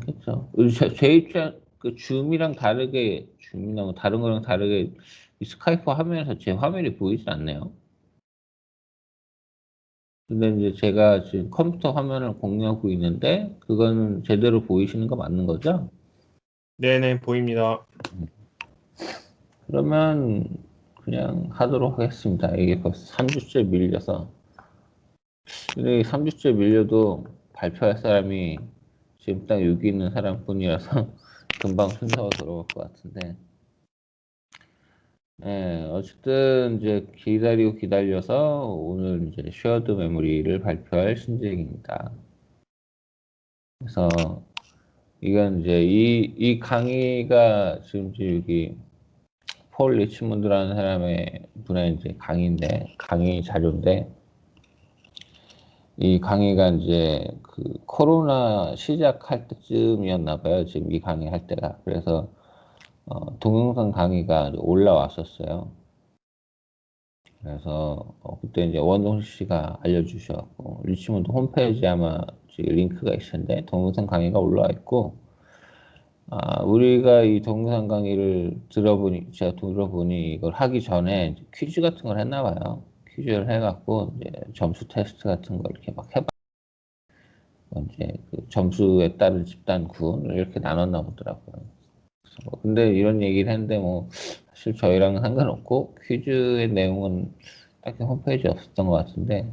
않겠죠. 제 입장, 그 줌이나 뭐 다른 거랑 다르게 이 스카이프 화면에서 제 화면이 보이진 않네요. 근데 이제 제가 지금 컴퓨터 화면을 공유하고 있는데 그거는 제대로 보이시는 거 맞는 거죠? 네네, 보입니다. 그러면 그냥 하도록 하겠습니다. 이게 벌써 3주째 밀려서. 근데 3주째 밀려도 발표할 사람이 지금 딱 여기 있는 사람뿐이라서 금방 순서가 들어갈 것 같은데. 예, 어쨌든 이제 기다려서 오늘 이제 쉐어드 메모리를 발표할 신쟁입니다. 그래서 이건 이제 이 강의가 지금 이제 여기 폴 리치몬드라는 분의 이제 강의 자료인데 이 강의가 이제 그 코로나 시작할 때쯤이었나 봐요. 지금 이 강의 할 때가. 그래서 동영상 강의가 올라왔었어요. 그래서 그때 이제 원동식 씨가 알려주셔갖고 리치몬드 홈페이지에 아마 지금 링크가 있을 텐데 동영상 강의가 올라와 있고 우리가 이 동영상 강의를 제가 들어보니 이걸 하기 전에 퀴즈 같은 걸 했나 봐요. 퀴즈를 해갖고 이제 점수 테스트 같은 걸 이렇게 막 해봐. 이제 그 점수에 따른 집단군을 이렇게 나눴나 보더라고요. 근데 이런 얘기를 했는데 뭐 사실 저희랑은 상관없고 퀴즈의 내용은 딱히 홈페이지에 없었던 것 같은데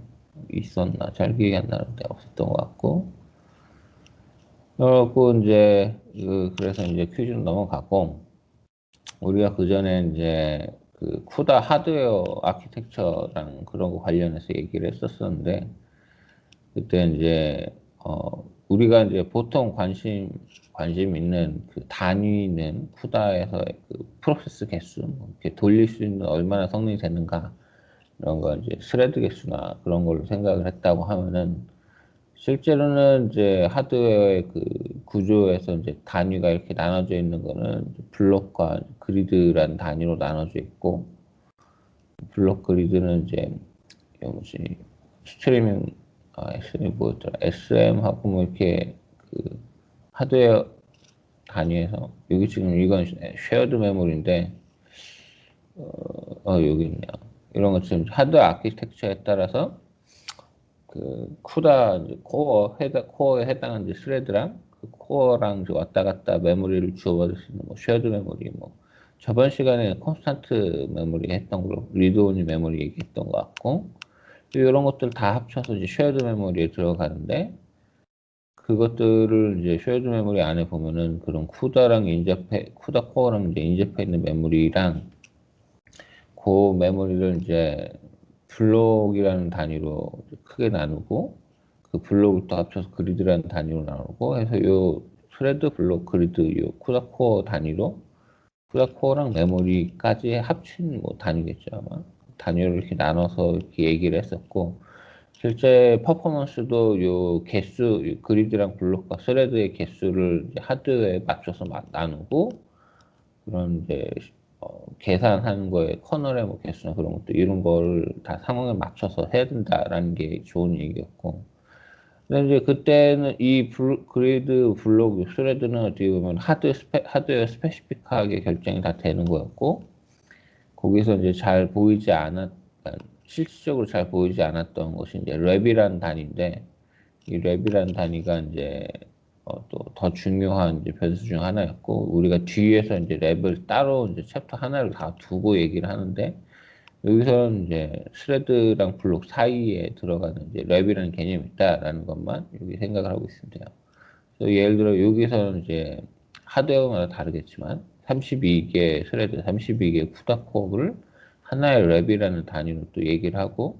있었나 잘 기억이 안 나는데 없었던 것 같고 그래갖고 이제 그래서 이제 퀴즈는 넘어가고 우리가 그 전에 이제 그 쿠다 하드웨어 아키텍처랑 그런 거 관련해서 얘기를 했었었는데 그때 이제 우리가 이제 보통 관심 있는 그 단위는 쿠다에서 그 프로세스 개수, 뭐 이렇게 돌릴 수 있는 얼마나 성능이 되는가 이런 거 이제 스레드 개수나 그런 걸로 생각을 했다고 하면은 실제로는 이제 하드웨어의 그 구조에서 이제 단위가 이렇게 나눠져 있는 거는 블록과 그리드라는 단위로 나눠져 있고 블록 그리드는 이제 뭐지 스트리밍 SM이 뭐였더라? SM하고 뭐 이렇게 그 하드웨어 단위에서 여기 지금 이건 쉐어드 메모리인데 여기 있네요. 이런 것 지금 하드웨어 아키텍처에 따라서 그 쿠다 코어에 해당하는 이제 스레드랑 그 코어랑 이제 왔다 갔다 메모리를 주고받을 수 있는 뭐 쉐어드 메모리 뭐 저번 시간에 콘스탄트 메모리 했던 걸로 리드 온리 메모리 얘기했던 것 같고 이런 것들 다 합쳐서 이제 쉐어드 메모리에 들어가는데 그것들을 이제 쉐어드 메모리 안에 보면은 그런 쿠다 코어랑 이제 인접해 있는 메모리랑 그 메모리를 이제 블록이라는 단위로 크게 나누고 그 블록을 또 합쳐서 그리드라는 단위로 나누고 해서 요 스레드 블록 그리드 요 쿠다 코어 단위로 쿠다 코어랑 메모리까지 합친 뭐 단위겠죠 아마 단위로 이렇게 나눠서 이렇게 얘기를 했었고 실제 퍼포먼스도 요 그리드랑 블록과 스레드의 개수를 하드웨어에 맞춰서 나누고 그런 이제 계산하는 거에 커널의 뭐 개수나 그런 것도 이런 거를 다 상황에 맞춰서 해야 된다라는 게 좋은 얘기였고. 근데 이제 그때는 그리드 블록 스레드는 어떻게 보면 하드웨어 스페시픽하게 결정이 다 되는 거였고 거기서 이제 실질적으로 잘 보이지 않았던 것이 이제 랩이라는 단위인데 이 랩이라는 단위가 이제 또 더 중요한 이제 변수 중 하나였고 우리가 뒤에서 이제 랩을 따로 이제 챕터 하나를 다 두고 얘기를 하는데 여기서는 이제 스레드랑 블록 사이에 들어가는 이제 랩이라는 개념이 있다라는 것만 여기 생각을 하고 있으면 돼요. 그래서 예를 들어 여기서는 이제 하드웨어마다 다르겠지만 32개 스레드, 32개 쿠다 코어를 하나의 랩이라는 단위로 또 얘기를 하고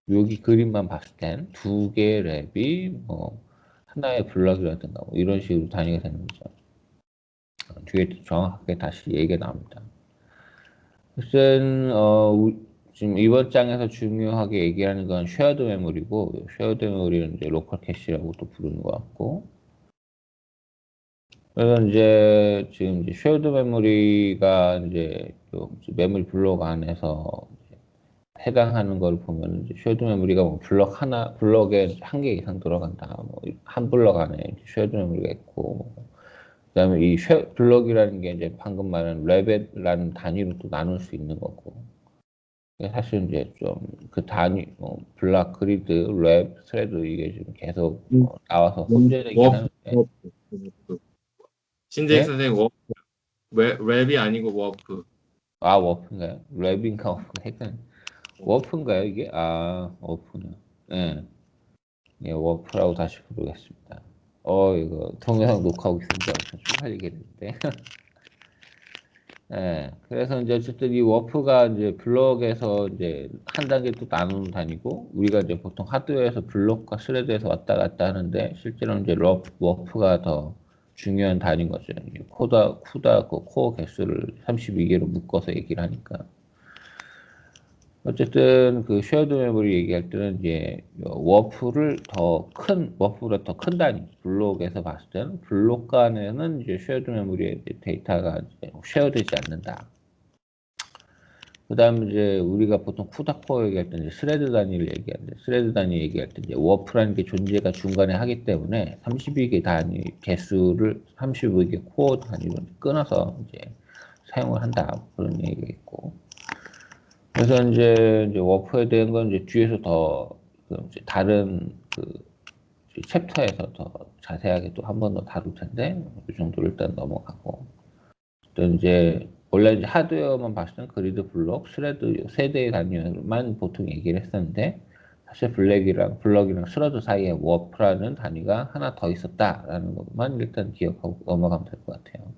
여기 그림만 봤을 땐 두 개의 랩이 뭐 하나의 블럭이라든가 뭐 이런 식으로 단위가 되는 거죠. 뒤에 정확하게 다시 얘기가 나옵니다. 우선 지금 이번 장에서 중요하게 얘기하는 건 쉐어드 메모리고 쉐어드 메모리는 이제 로컬 캐시라고 또 부르는 것 같고 그래서 이제 지금 이제 쉐어드 메모리가 이제 메모리 블록 안에서 해당하는 걸 보면 이제 쉐어드 메모리가 뭐 블럭에 한 개 이상 들어간다. 뭐 한 블럭 안에 쉐어드 메모리가 있고 그다음에 이 블럭이라는 게 이제 방금 말한 랩이라는 단위로 또 나눌 수 있는 거고. 사실 이제 좀 그 단위, 블락, 그리드, 랩, 스레드 이게 지금 계속 나와서 혼재되긴 하는데. 워프. 신재익 예? 선생님 워프. 랩이 아니고 워프. 아, 워프인가요? 랩인가 워프인가? 헷갈려. 워프인가요, 이게? 아, 워프네. 예. 예, 워프라고 다시 부르겠습니다. 이거 동영상 녹화하고 있으니까 엄청 쪽팔리겠는데. 예. 그래서 이제 어쨌든 이 워프가 이제 블록에서 이제 한 단계 또 나누는 단위고, 우리가 이제 보통 하드웨어에서 블록과 스레드에서 왔다 갔다 하는데, 실제로는 이제 워프가 더 중요한 단위인 거죠. 쿠다 그 코어 개수를 32개로 묶어서 얘기를 하니까. 어쨌든 그 쉐어드 메모리 얘기할 때는 이제 워프보다 더 큰 단위, 블록에서 봤을 때는 블록 간에는 이제 쉐어드 메모리의 데이터가 이제 쉐어되지 않는다. 그 다음에 이제 우리가 보통 쿠다코어 얘기할 때 이제 스레드 단위를 얘기하는데, 스레드 단위 얘기할 때 이제 워프라는 게 존재가 중간에 하기 때문에 32개 단위 개수를 32개 코어 단위로 끊어서 이제 사용을 한다. 그런 얘기가 있고. 그래서 이제 워프에 대한 건 이제 뒤에서 이제 다른 챕터에서 더 자세하게 또 한 번 더 다룰 텐데, 이 정도로 일단 넘어가고. 또 이제 원래 이제 하드웨어만 봤을 땐 그리드, 블록, 스레드 세 대의 단위만 보통 얘기를 했었는데, 사실 블럭이랑 스레드 사이에 워프라는 단위가 하나 더 있었다라는 것만 일단 기억하고 넘어가면 될 것 같아요.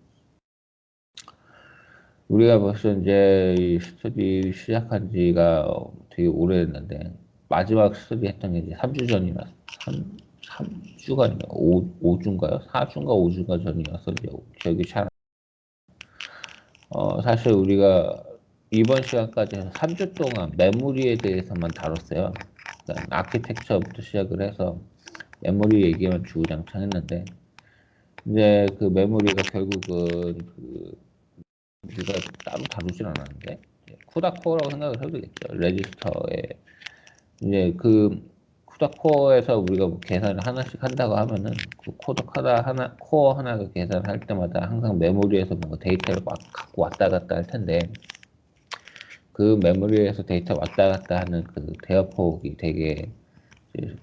우리가 벌써 이제 이 스터디 시작한 지가 되게 오래됐는데, 마지막 스터디 했던 게 이제 3주 전이나 3주가 아니라 5주인가요? 4주인가 5주가 전이어서 이제 기억이 잘. 사실 우리가 이번 시간까지 해서 3주 동안 메모리에 대해서만 다뤘어요. 그러니까 아키텍처부터 시작을 해서 메모리 얘기만 주구장창 했는데, 이제 그 메모리가 결국은 우리가 따로 다루진 않았는데, 쿠다코어라고 생각을 해도 되겠죠. 레지스터에 이제 그 쿠다코어에서 우리가 뭐 계산을 하나씩 한다고 하면은 그 코어 하나가 계산을 할 때마다 항상 메모리에서 뭔가 데이터를 막 갖고 왔다 갔다 할 텐데, 그 메모리에서 데이터 왔다 갔다 하는 그 대역폭이 되게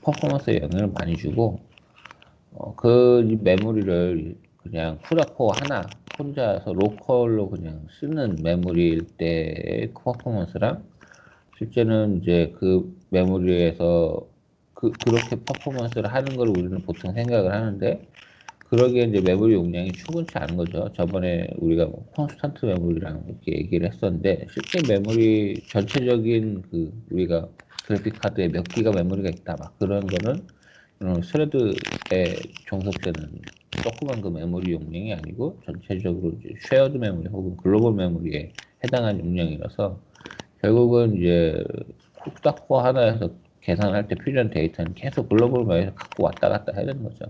퍼포먼스에 영향을 많이 주고, 그 메모리를 그냥 쿠다코어 하나 혼자서 로컬로 그냥 쓰는 메모리일 때의 퍼포먼스랑, 실제는 이제 그 메모리에서 그렇게 퍼포먼스를 하는 걸 우리는 보통 생각을 하는데, 그러기에 이제 메모리 용량이 충분치 않은 거죠. 저번에 우리가 뭐 콘스턴트 메모리랑 이렇게 얘기를 했었는데, 실제 메모리 전체적인 우리가 그래픽 카드에 몇 기가 메모리가 있다 막 그런 거는 스레드에 종속되는 조그만 그 메모리 용량이 아니고, 전체적으로 이제 쉐어드 메모리 혹은 글로벌 메모리에 해당하는 용량이라서, 결국은 이제 쿠다코어 하나에서 계산할 때 필요한 데이터는 계속 글로벌 메모리에서 갖고 왔다 갔다 해야 되는 거죠.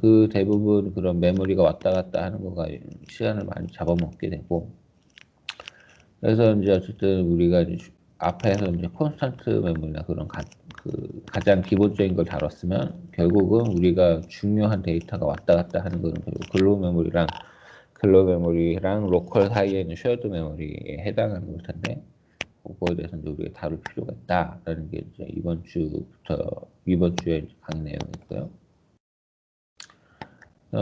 그 대부분 그런 메모리가 왔다 갔다 하는 거가 시간을 많이 잡아먹게 되고, 그래서 이제 어쨌든 우리가 이제 앞에서 이제 콘스탄트 메모리나 그런 가장 기본적인 걸 다뤘으면, 결국은 우리가 중요한 데이터가 왔다 갔다 하는 거는 결국 글로벌 메모리랑 로컬 사이에 있는 쉐어드 메모리에 해당하는 걸 텐데, 그거에 대해서 이제 우리가 다룰 필요가 있다라는 게 이제 이번 주에 강의 내용이고요.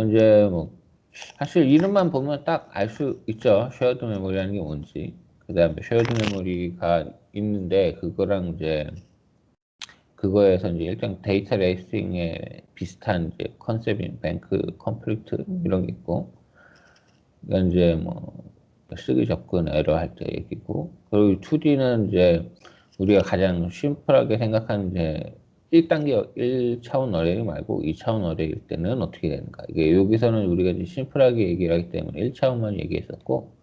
이제 뭐 사실 이름만 보면 딱 알 수 있죠. 쉐어드 메모리라는 게 뭔지. 그 다음에 쉐어드 메모리가 있는데, 그거에서 이제 일단 데이터 레이싱에 비슷한 이제 컨셉인 뱅크 컴플리트 이런 게 있고, 그러니까 이제 뭐 쓰기 접근 에러 할 때 얘기고, 그리고 2D는 이제 우리가 가장 심플하게 생각하는 이제 1단계 1차원 어레이 말고 2차원 어레이일 때는 어떻게 되는가. 이게 여기서는 우리가 이제 심플하게 얘기를 하기 때문에 1차원만 얘기했었고,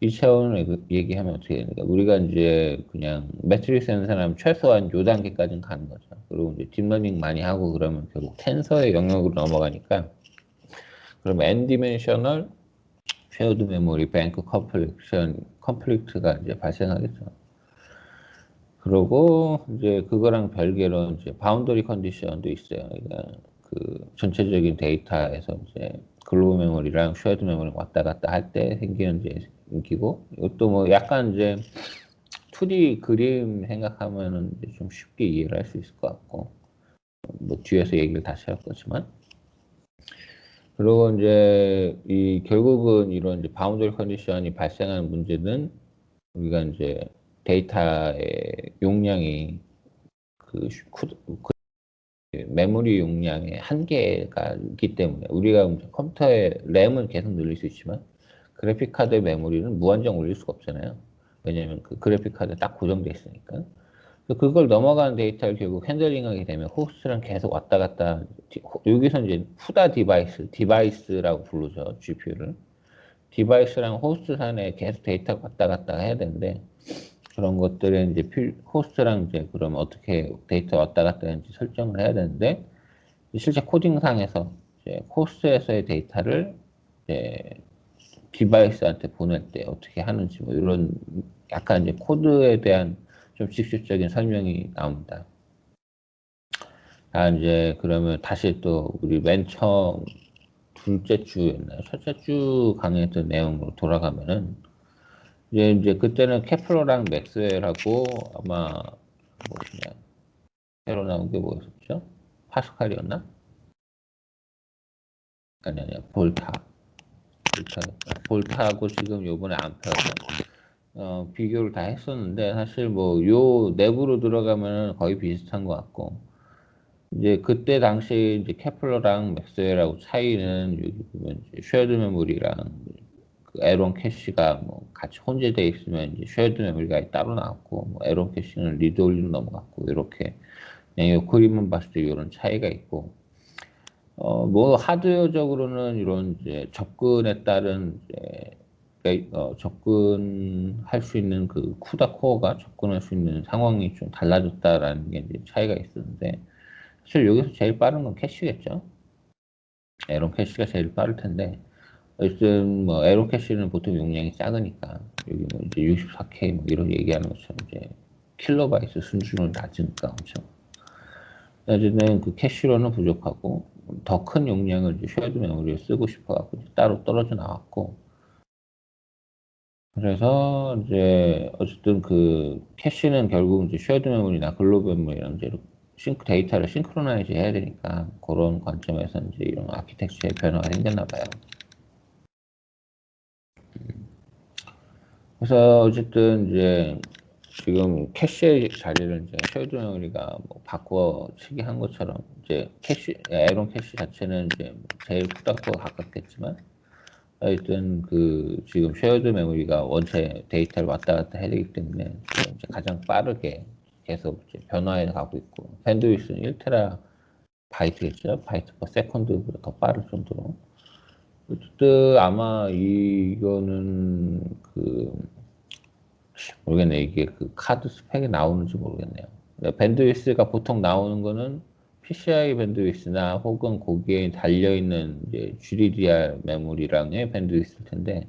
2차원을 얘기하면 어떻게 되는가. 우리가 이제 그냥 매트릭스 하는 사람 최소한 요 단계까지는 가는 거죠. 그리고 이제 딥러닝 많이 하고 그러면 결국 텐서의 영역으로 넘어가니까, 그럼 n 디멘셔널 쉐어드 메모리 뱅크 컴플리트가 이제 발생하겠죠. 그러고 이제 그거랑 별개로 이제 바운더리 컨디션도 있어요. 그러니까 그 전체적인 데이터에서 이제 글로벌 메모리랑 쉐어드 메모리 왔다 갔다 할 때 생기는 이제 인기고, 이것도 뭐 약간 이제 2D 그림 생각하면은 이제 좀 쉽게 이해를 할 수 있을 것 같고, 뭐 뒤에서 얘기를 다시 할 거지만, 그리고 이제 이 결국은 이런 이제 바운더리 컨디션이 발생하는 문제는 우리가 이제 데이터의 용량이 그 메모리 용량의 한계가 있기 때문에 우리가 컴퓨터의 램은 계속 늘릴 수 있지만 그래픽 카드의 메모리는 무한정 올릴 수가 없잖아요. 왜냐하면 그 그래픽 카드 딱 고정돼 있으니까. 그걸 넘어가는 데이터를 결국 핸들링하게 되면 호스트랑 계속 왔다 갔다, 여기서 이제 후다 디바이스라고 부르죠, GPU를. 디바이스랑 호스트 산에 계속 데이터가 왔다 갔다 해야 되는데, 그런 것들에 이제 호스트랑 이제 그러면 어떻게 데이터 왔다 갔다 하는지 설정을 해야 되는데, 실제 코딩상에서 이제 호스트에서의 데이터를 이제 디바이스한테 보낼 때 어떻게 하는지 뭐 이런 약간 이제 코드에 대한 좀 직접적인 설명이 나옵니다. 이제 그러면 다시 또 우리 맨 처음 둘째 주였나요? 첫째 주 강의했던 내용으로 돌아가면은 이제 그때는 케플러랑 맥스웰하고 아마 무엇이냐 새로 나온 게 뭐였었죠? 파스칼이었나? 아니 볼타하고 지금 요번에 암페어죠. 비교를 다 했었는데 사실 뭐 요 내부로 들어가면은 거의 비슷한 것 같고, 이제 그때 당시 이제 케플러랑 맥스웰하고 차이는 여기 보면 이제 쉐어드 메모리랑 그 에론 캐시가 뭐 같이 혼재되어 있으면 이제 쉐어드 메모리가 따로 나왔고, 뭐 에론 캐시는 리드 올리로 넘어갔고, 이렇게 그냥 요 그림만 봤을 때 이런 차이가 있고, 뭐 하드웨어적으로는 이런 이제 접근에 따른 이제 접근할 수 있는 그 쿠다 코어가 접근할 수 있는 상황이 좀 달라졌다라는 게 이제 차이가 있었는데, 사실 여기서 제일 빠른 건 캐시겠죠. 에론 캐시가 제일 빠를 텐데, 어쨌든 뭐 에론 캐시는 보통 용량이 작으니까 여기 뭐 이제 64K 뭐 이런 얘기하는 것처럼 이제 킬로바이트 순수율은 낮으니까 엄청. 어쨌든 그 캐시로는 부족하고 더 큰 용량을 이제 쉐어드 메모리에 쓰고 싶어갖고 따로 떨어져 나왔고, 그래서 이제 어쨌든 그 캐시는 결국 이제 쉐어드 메모리나 글로벌 메모리랑 이제 데이터를 싱크로나이즈 해야 되니까 그런 관점에서 이제 이런 아키텍처의 변화가 생겼나 봐요. 그래서 어쨌든 이제 지금 캐시의 자리를 이제 쉐어드 메모리가 뭐 바꿔치기 한 것처럼 이제 에론 캐시 자체는 이제 제일 후다코가 가깝겠지만, 하여튼 그 지금 쉐어드 메모리가 원체 데이터를 왔다 갔다 해야 되기 때문에 이제 가장 빠르게 계속 이제 변화해 가고 있고, 밴드위스는 1테라 바이트겠죠? 바이트 퍼 세컨드보다 더 빠를 정도로. 어쨌든 아마 이거는 그 모르겠네, 이게 그 카드 스펙이 나오는지 모르겠네요. 밴드위스가 보통 나오는 거는 PCI 밴드위스나 혹은 거기에 달려있는 이제 GDDR 메모리랑의 밴드위스일 텐데,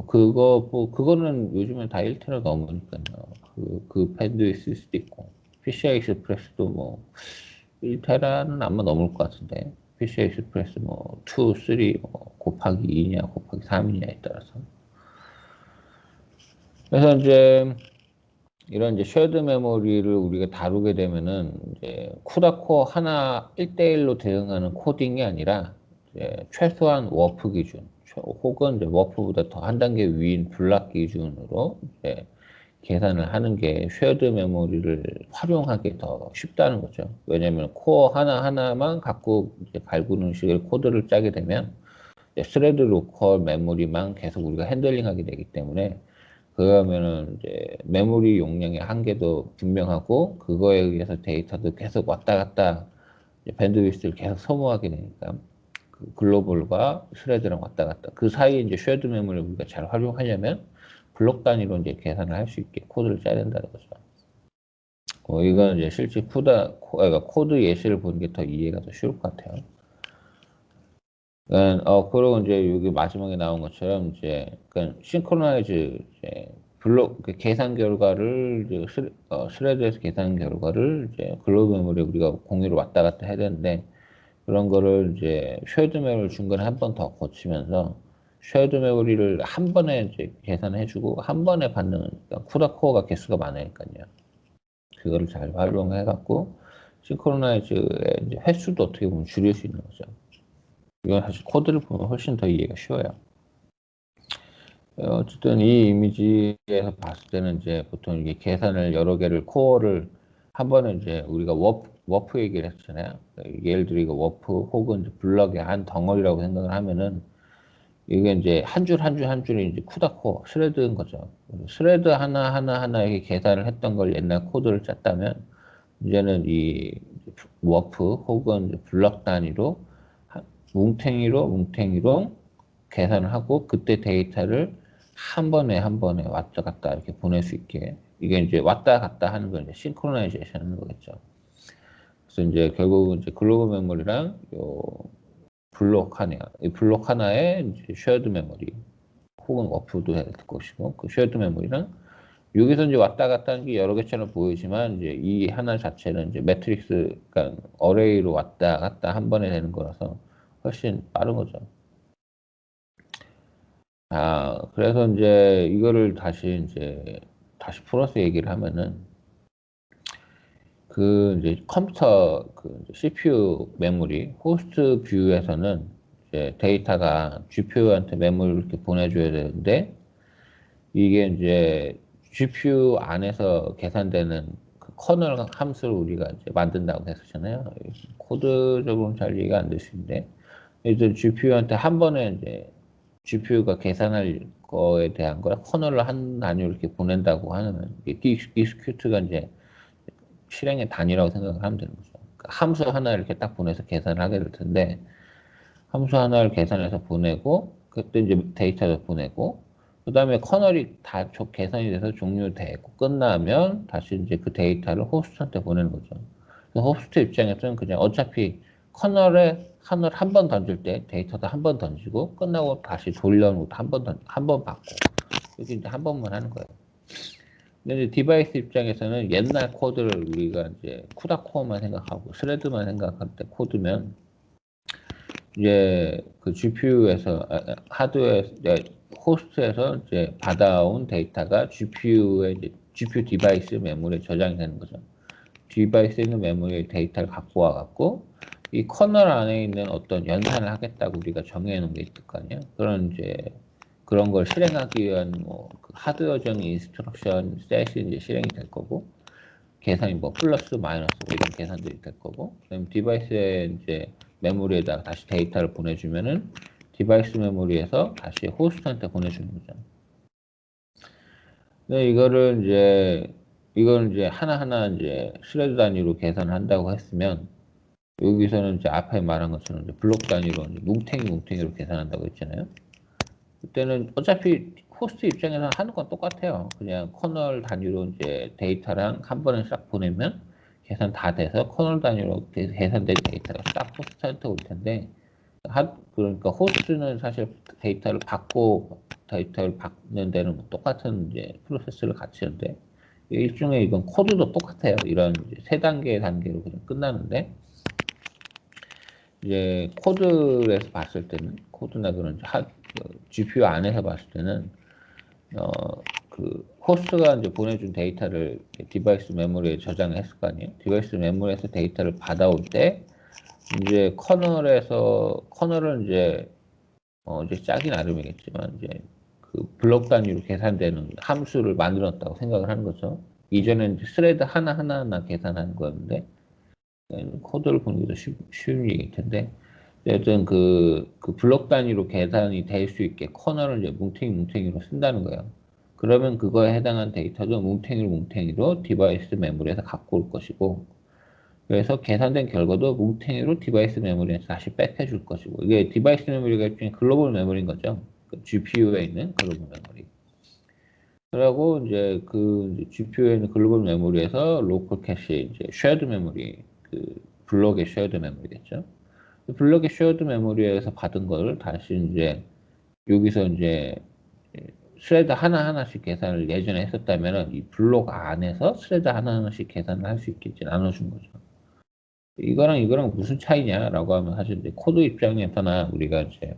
그거는 요즘엔 다 1테라 넘으니까요. 그 밴드위스일 수도 있고, PCI 익스프레스도 뭐 1테라는 아마 넘을 것 같은데, PCI 익스프레스 뭐 2, 3 뭐 곱하기 2냐 곱하기 3이냐에 따라서. 그래서 이제 이런 이제 쉐어드 메모리를 우리가 다루게 되면은 이제 쿠다 코어 하나 1대1로 대응하는 코딩이 아니라 이제 최소한 워프 기준 혹은 이제 워프보다 더 한 단계 위인 블락 기준으로 이제 계산을 하는 게 쉐어드 메모리를 활용하기 더 쉽다는 거죠. 왜냐하면 코어 하나하나만 갖고 이제 갈구는 식의 코드를 짜게 되면 스레드 로컬 메모리만 계속 우리가 핸들링하게 되기 때문에, 그러면은 이제 메모리 용량의 한계도 분명하고 그거에 의해서 데이터도 계속 왔다 갔다 밴드위스를 계속 소모하게 되니까 그 글로벌과 스레드랑 왔다 갔다 그 사이에 이제 쉐어드 메모리를 우리가 잘 활용하려면 블록 단위로 이제 계산을 할 수 있게 코드를 짜야 된다는 거죠. 이건 이제 실제 그러니까 코드 예시를 보는 게 더 이해가 더 쉬울 것 같아요. 그리고 이제 여기 마지막에 나온 것처럼 이제 싱크로나이즈 이제 그 계산 결과를 이제 스레드에서 계산 결과를 이제 글로벌 메모리에 우리가 공유를 왔다 갔다 해야 되는데, 그런 거를 이제 쉐어드 메모리를 중간에 한 번 더 거치면서 쉐어드 메모리를 한 번에 이제 계산해주고 한 번에 받는 그러니까 쿠다 코어가 개수가 많으니까요. 그거를 잘 활용해갖고 싱크로나이즈의 이제 횟수도 어떻게 보면 줄일 수 있는 거죠. 이건 사실 코드를 보면 훨씬 더 이해가 쉬워요. 어쨌든 이 이미지에서 봤을 때는 이제 보통 이게 계산을 여러 개를 코어를 한 번에 이제 우리가 워프 얘기를 했잖아요. 예를 들어 이거 워프 혹은 블럭의 한 덩어리라고 생각을 하면은 이게 이제 한 줄 한 줄 한 줄이 이제 쿠다 코어 스레드인 거죠. 스레드 하나 하나 하나 이렇게 계산을 했던 걸 옛날 코드를 짰다면 이제는 이 워프 혹은 블럭 단위로 뭉탱이로 계산을 하고 그때 데이터를 한 번에 왔다 갔다 이렇게 보낼 수 있게 이게 이제 왔다 갔다 하는 걸 이제 싱크로나이제이션 하는 거겠죠. 그래서 이제 결국 이제 글로벌 메모리랑 요 이 블록 하나에 이제 쉐어드 메모리 혹은 워프도 해야 될 것이고 그 쉐어드 메모리랑 여기서 이제 왔다 갔다 하는 게 여러 개처럼 보이지만 이제 이 하나 자체는 이제 매트릭스 그러니까 어레이로 왔다 갔다 한 번에 되는 거라서 훨씬 빠른 거죠. 그래서 이제 이거를 다시 풀어서 얘기를 하면은 그 이제 컴퓨터 그 CPU 메모리 호스트 뷰에서는 이제 데이터가 GPU한테 메모리를 이렇게 보내줘야 되는데 이게 이제 GPU 안에서 계산되는 그 커널 함수를 우리가 이제 만든다고 했었잖아요. 코드적으로는 잘 이해가 안 되시는데 이제 GPU한테 한 번에 이제 GPU가 계산할 거에 대한 거라 커널을 한 단위로 이렇게 보낸다고 하면 익스큐트가 이제 실행의 단위라고 생각을 하면 되는 거죠. 그러니까 함수 하나 이렇게 딱 보내서 계산을 하게 될 텐데 함수 하나를 계산해서 보내고 그때 이제 데이터도 보내고 그 다음에 커널이 다 계산이 돼서 종료되고 끝나면 다시 이제 그 데이터를 호스트한테 보내는 거죠. 호스트 입장에서는 그냥 어차피 커널에 하나를 한 번 던질 때 데이터도 한 번 던지고 끝나고 다시 돌려놓고 한 번 받고 이렇게 이제 한 번만 하는 거예요. 근데 이제 디바이스 입장에서는 옛날 코드를 우리가 이제 쿠다 코어만 생각하고 스레드만 생각할 때 코드면 이제 그 GPU에서 하드웨어 호스트에서 이제 받아온 데이터가 GPU의 이제 GPU 디바이스 메모리에 저장이 되는 거죠. 디바이스에 있는 메모리의 데이터를 갖고 와갖고 이 커널 안에 있는 어떤 연산을 하겠다고 우리가 정해 놓은 게 있을 거 아니에요. 그런 걸 실행하기 위한 그 하드웨어적인 인스트럭션 셋이 이제 실행이 될 거고 계산이 뭐 플러스 마이너스 뭐 이런 계산들이 될 거고 그다음 디바이스에 이제 메모리에다가 다시 데이터를 보내주면은 디바이스 메모리에서 다시 호스트한테 보내주는 거죠. 근데 이걸 이제 하나하나 이제 스레드 단위로 계산을 한다고 했으면 여기서는 이제 앞에 말한 것처럼 이제 블록 단위로 이제 뭉탱이로 계산한다고 했잖아요. 그때는 어차피 호스트 입장에서 하는 건 똑같아요. 그냥 커널 단위로 이제 데이터랑 한 번에 싹 보내면 계산 다 돼서 커널 단위로 계산된 데이터가 싹 호스트한테 올 텐데 그러니까 호스트는 사실 데이터를 받는 데는 뭐 똑같은 이제 프로세스를 갖추는데 일종의 이건 코드도 똑같아요. 이런 이제 세 단계로 그냥 끝나는데 이제 코드에서 봤을 때는 코드나 그런 GPU 안에서 봤을 때는 그 호스트가 이제 보내준 데이터를 디바이스 메모리에 저장했을 거 아니에요. 디바이스 메모리에서 데이터를 받아올 때 이제 커널은 이제 짜기 나름이겠지만 이제 그 블록 단위로 계산되는 함수를 만들었다고 생각을 하는 거죠. 이전에는 이제 스레드 하나 계산하는 거였는데 코드를 보는 게 더 쉬운 얘기일 텐데 어쨌든 그 블록 단위로 계산이 될 수 있게 커널을 이제 뭉탱이로 쓴다는 거예요. 그러면 그거에 해당한 데이터도 뭉탱이로 디바이스 메모리에서 갖고 올 것이고 그래서 계산된 결과도 뭉탱이로 디바이스 메모리에서 다시 백해 줄 것이고 이게 디바이스 메모리가 일종의 글로벌 메모리인 거죠. 그 GPU에 있는 글로벌 메모리. 그리고 이제 GPU에 있는 글로벌 메모리에서 로컬 캐시 이제 쉐어드 메모리 그 블록의 쉐어드 메모리겠죠. 블록의 쉐어드 메모리에서 받은 걸 다시 이제 여기서 이제 스레드 하나하나씩 계산을 예전에 했었다면 이 블록 안에서 스레드 하나하나씩 계산을 할 수 있겠지 나눠준 거죠. 이거랑 이거랑 무슨 차이냐라고 하면 사실 이제 코드 입장에서나 우리가 이제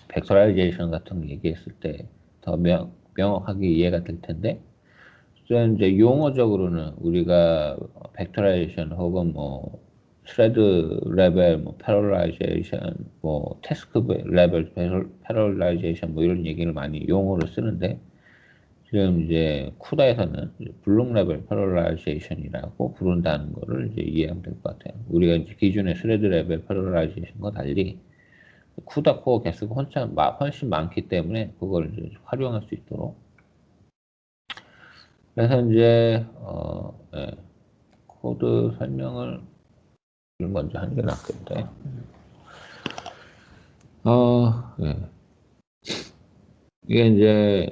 벡터라이제이션 같은 거 얘기했을 때 더 명확하게 이해가 될 텐데, 이제 용어적으로는 우리가 벡터라이제이션 혹은 뭐 스레드 레벨, 뭐 패럴라이제이션, 뭐 태스크 레벨 패럴라이제이션 뭐 이런 얘기를 많이 용어로 쓰는데, 지금 이제 쿠다에서는 블록 레벨 패럴라이제이션이라고 부른다는 거를 이제 이해하면 될 것 같아요. 우리가 이제 기존의 스레드 레벨 패럴라이제이션과 달리 쿠다 코어 개수가 훨씬 많기 때문에 그걸 이제 활용할 수 있도록. 그래서 이제 예, 코드 설명을 먼저 하는 게 낫겠다. 예. 이게 이제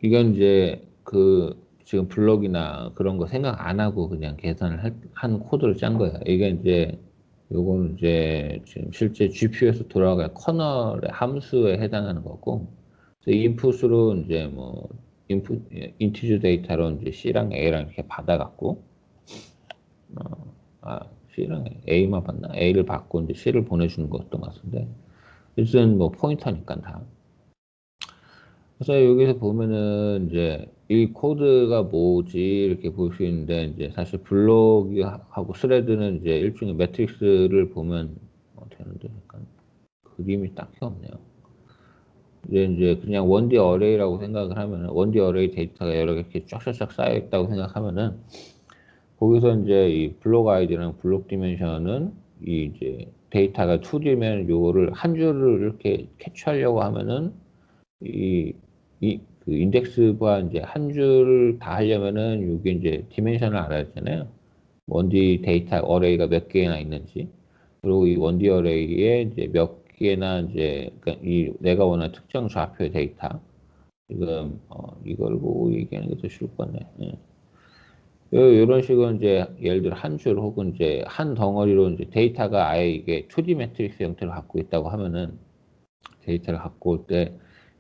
이건 이제 그 지금 블록이나 그런 거 생각 안 하고 그냥 계산을 한 코드를 짠 거예요. 이게 이제 요거는 이제 지금 실제 GPU에서 돌아갈 커널의 함수에 해당하는 거고, 그래서 인풋으로 이제 뭐 인풋 인티저 데이터로 이제 C랑 A랑 이렇게 받아갖고, C랑 A만 받나? A를 받고 이제 C를 보내주는 것도 같은데, 어쨌든 뭐 포인터니까 다. 그래서 여기서 보면은 이제 이 코드가 뭐지 이렇게 볼 수 있는데, 이제 사실 블록하고 스레드는 이제 일종의 매트릭스를 보면 되는데, 약간 그림이 딱히 없네요. 이제 그냥 원디 어레이라고 생각을 하면은, 원디 어레이 데이터가 여러 개 이렇게 쫙쫙쫙 쌓여 있다고 생각하면은, 거기서 이제 이 블록 아이디랑 블록 디멘션은 이 이제 데이터가 2D면 요거를 한 줄을 이렇게 캐치하려고 하면은 그 인덱스와 이제 한 줄 다 하려면은 여기 이제 디멘션을 알아야 되잖아요. 원디 데이터 어레이가 몇 개나 있는지, 그리고 이 원디 어레이에 이제 몇 개나 이제 그러니까 이 내가 원하는 특정 좌표의 데이터, 지금 이걸 보고 얘기하는 게 더 쉬울 것 같네. 예. 이런 식으로 이제 예를 들어 한 줄 혹은 이제 한 덩어리로 이제 데이터가 아예 이게 2D 매트릭스 형태를 갖고 있다고 하면은, 데이터를 갖고 올 때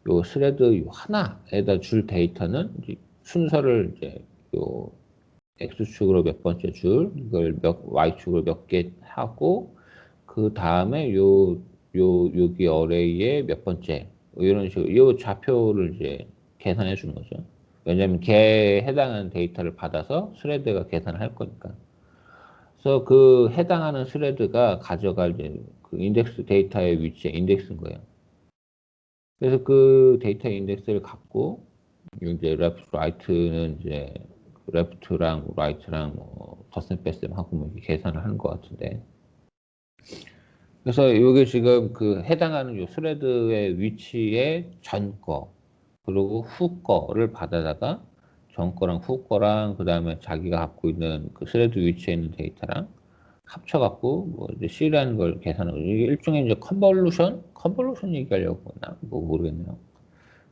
요 스레드 요 하나에다 줄 데이터는 이제 순서를 이제 요 x축으로 몇 번째 줄, 이걸 y축으로 몇 개 하고, 그 다음에 여기 어레이의 몇 번째, 뭐 이런 식으로 요 좌표를 이제 계산해 주는 거죠. 왜냐면 걔에 해당하는 데이터를 받아서 스레드가 계산을 할 거니까. 그래서 그 해당하는 스레드가 가져갈 이제 그 인덱스 데이터의 위치의 인덱스인 거예요. 그래서 그 데이터 인덱스를 갖고 이제 레프트 라이트는 이제 레프트랑 라이트랑 뭐 덧셈 뺄셈 하고 뭐 이렇게 계산을 하는 것 같은데, 그래서 이게 지금 그 해당하는 요 스레드의 위치의 전 거, 그리고 후 거를 받아다가 전 거랑 후 거랑 그 다음에 자기가 갖고 있는 그 스레드 위치에 있는 데이터랑 합쳐갖고 뭐 이제 C라는 걸 계산하고, 이게 일종의 이제 컨볼루션 얘기하려고 하나 뭐 모르겠네요.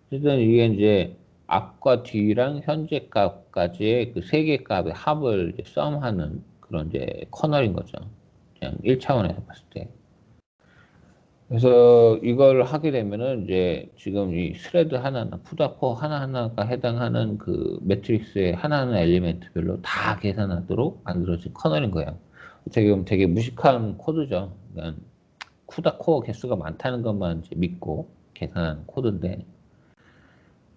어쨌든 이게 이제 앞과 뒤랑 현재 값까지의 그 세 개 값의 합을 이제 썸하는 그런 이제 커널인 거죠. 그냥 1차원에서 봤을 때. 그래서 이걸 하게 되면은 이제 지금 이 스레드 하나나 푸다코 하나하나가 해당하는 그 매트릭스의 하나하나 엘리멘트별로 다 계산하도록 만들어진 커널인 거예요. 어떻게 보면 되게 무식한 코드죠. 그러니까 쿠다 코어 개수가 많다는 것만 이제 믿고 계산한 코드인데,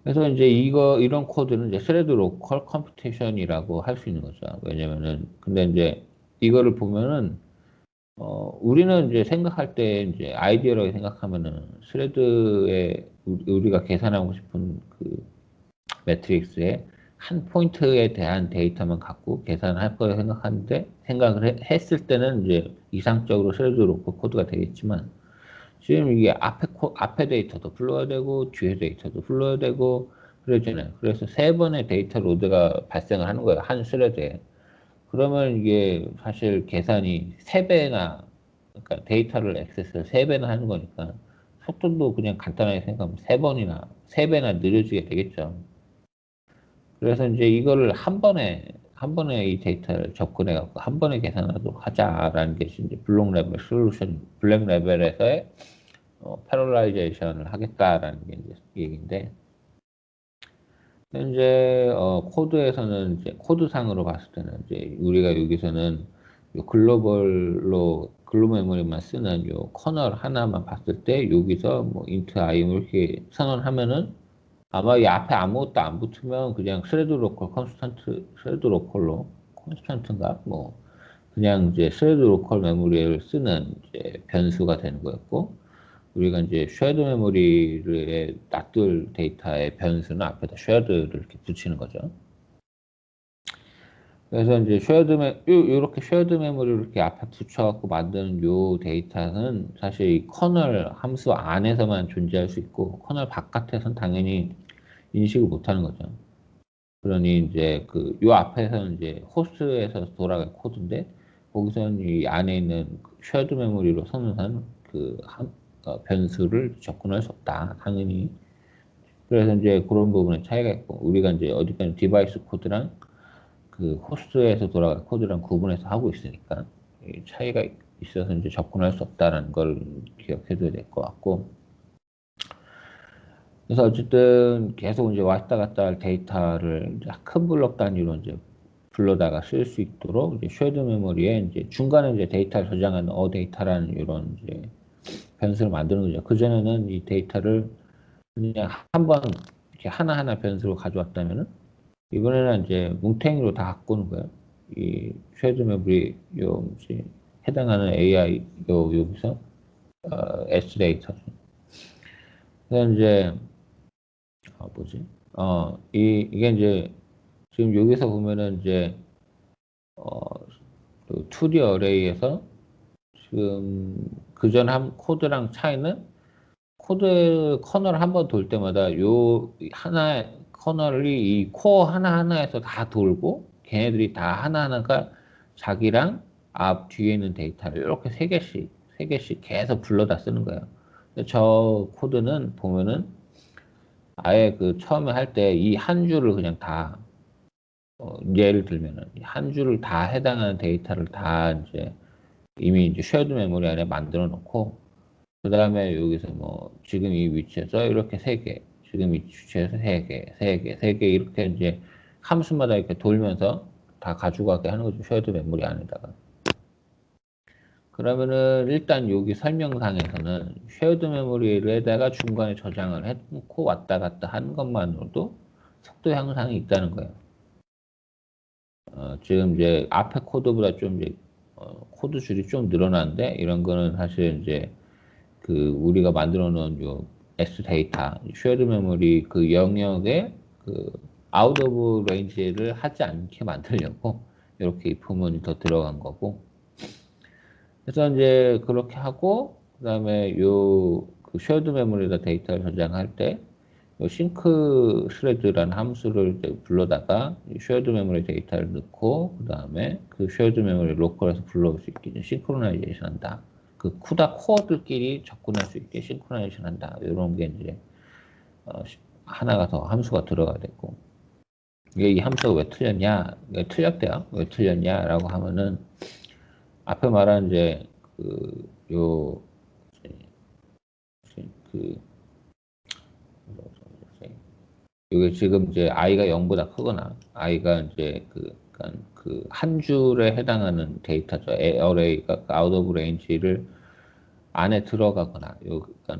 그래서 이제 이런 코드는 이제 스레드 로컬 컴퓨테이션이라고 할 수 있는 거죠. 왜냐면은, 근데 이제 이거를 보면은, 우리는 이제 생각할 때 이제 아이디어라고 생각하면은 스레드에 우리가 계산하고 싶은 그 매트릭스의 한 포인트에 대한 데이터만 갖고 계산할 거라고 생각하는데, 했을 때는 이제 이상적으로 스레드 로컬 코드가 되겠지만, 지금 이게 앞에 데이터도 불러야 되고, 뒤에 데이터도 불러야 되고, 그러잖아요. 그래서 세 번의 데이터 로드가 발생을 하는 거예요. 한 스레드에. 그러면 이게 사실 계산이 세 배나, 그러니까 데이터를 액세스를 세 배나 하는 거니까, 속도도 그냥 간단하게 생각하면 세 배나 느려지게 되겠죠. 그래서 이제 이거를 한 번에 이 데이터를 접근해갖고 한 번에 계산하도록 하자라는 게 이제 블록 레벨 솔루션, 블랙 레벨에서의 패럴라이제이션을 하겠다라는 게 이제 얘기인데, 현재 코드에서는 이제 코드상으로 봤을 때는 이제 우리가 여기서는 요 글로벌 메모리만 쓰는 요 커널 하나만 봤을 때 여기서 뭐 int i 이렇게 선언하면은 아마 이 앞에 아무것도 안 붙으면 그냥 스레드 로컬 컨스탄트 스레드 로컬로 컨스탄트인가 뭐 그냥 이제 스레드 로컬 메모리를 쓰는 이제 변수가 되는 거였고 우리가 이제 쉐어드 메모리를 놔둘 데이터의 변수는 앞에다 쉐어드를 이렇게 붙이는 거죠. 그래서 이제 요렇게 쉐어드 메모리를 이렇게 앞에 붙여갖고 만드는 요 데이터는 사실 이 커널 함수 안에서만 존재할 수 있고 커널 바깥에서는 당연히 인식을 못하는 거죠. 그러니 이제 요 앞에서는 이제 호스트에서 돌아갈 코드인데 거기서는 이 안에 있는 쉐어드 메모리로 선언한 변수를 접근할 수 없다. 당연히. 그래서 이제 그런 부분에 차이가 있고 우리가 이제 어디까지 디바이스 코드랑 그 호스트에서 돌아갈 코드랑 구분해서 하고 있으니까 차이가 있어서 이제 접근할 수 없다는 걸 기억해둬야 될 것 같고 그래서 어쨌든 계속 이제 왔다 갔다 할 데이터를 큰 블록 단위로 이제 불러다가 쓸 수 있도록 이제 쉐어드 메모리에 이제 중간에 이제 데이터를 저장하는 데이터라는 이런 이제 변수를 만드는 거죠. 그전에는 이 데이터를 그냥 한번 이렇게 하나하나 변수로 가져왔다면은 이번에는 이제 뭉탱이로 다 갖고 오는 거예요. 이 쉐어드 메모리 요 뭐지 해당하는 AI 여기서 S 데이터. 그래서 이제 뭐지? 이게 이제 지금 여기서 보면은 이제 그 2D 어레이에서 지금 그전 한 코드랑 차이는 코드 커널 한 번 돌 때마다 요 하나 커널이 이 코어 하나하나에서 다 돌고 걔네들이 다 하나하나가 자기랑 앞 뒤에 있는 데이터를 이렇게 세 개씩 계속 불러다 쓰는 거예요. 근데 저 코드는 보면은 아예 그 처음에 할 때 이 한 줄을 그냥 다 예를 들면은 한 줄을 다 해당하는 데이터를 다 이제 이미 이제 쉐어드 메모리 안에 만들어 놓고 그 다음에 여기서 뭐 지금 이 위치에서 이렇게 세 개, 지금 이 위치에서 세 개, 세 개, 세 개 이렇게 이제 함수마다 이렇게 돌면서 다 가져가게 하는 거죠. 쉐어드 메모리 안에다가. 그러면은 일단 여기 설명상에서는 쉐어드 메모리에다가 중간에 저장을 해놓고 왔다 갔다 하는 것만으로도 속도 향상이 있다는 거예요. 지금 이제 앞에 코드보다 좀 이제 코드 줄이 좀 늘어났는데 이런 거는 사실 이제 우리가 만들어 놓은 요 S 데이터, 쉐어드 메모리 그 영역에 아웃 오브 레인지를 하지 않게 만들려고 이렇게 if문이 더 들어간 거고. 그래서 이제 그렇게 하고 그다음에 그 쉐어드 메모리에다 데이터를 저장할 때 요 싱크 스레드라는 함수를 이제 불러다가 쉐어드 메모리 데이터를 넣고 그다음에 그 쉐어드 메모리 로컬에서 불러올 수 있게 싱크로나이제이션 한다. 그 쿠다 코어들끼리 접근할 수 있게 싱크로나이제이션 한다. 이런 게 이제 하나가 더 함수가 들어가야 되고 이게 이 함수가 왜 틀렸냐? 왜 틀렸대요? 왜 틀렸냐라고 하면은 앞에 말한 이제 요 그 이게 지금 이제 i가 0보다 크거나 i가 이제 한 줄에 해당하는 데이터죠. array가 out of range를 안에 들어가거나 그러니까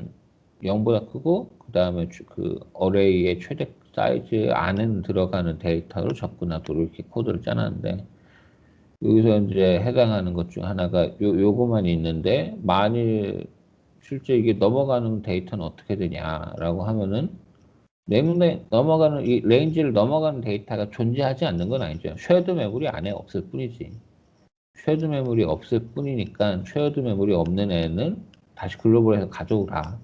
0보다 크고 그다음에 그 array의 최대 사이즈 안에 들어가는 데이터로 접근하도록 이렇게 코드를 짜놨는데 여기서 이제 해당하는 것 중 하나가 요거만 있는데 만일 실제 이게 넘어가는 데이터는 어떻게 되냐라고 하면은 내문에 넘어가는 이 레인지를 넘어가는 데이터가 존재하지 않는 건 아니죠. 쉐어드 메모리 안에 없을 뿐이지. 쉐어드 메모리 없을 뿐이니까 쉐어드 메모리 없는 애는 다시 글로벌에서 가져오라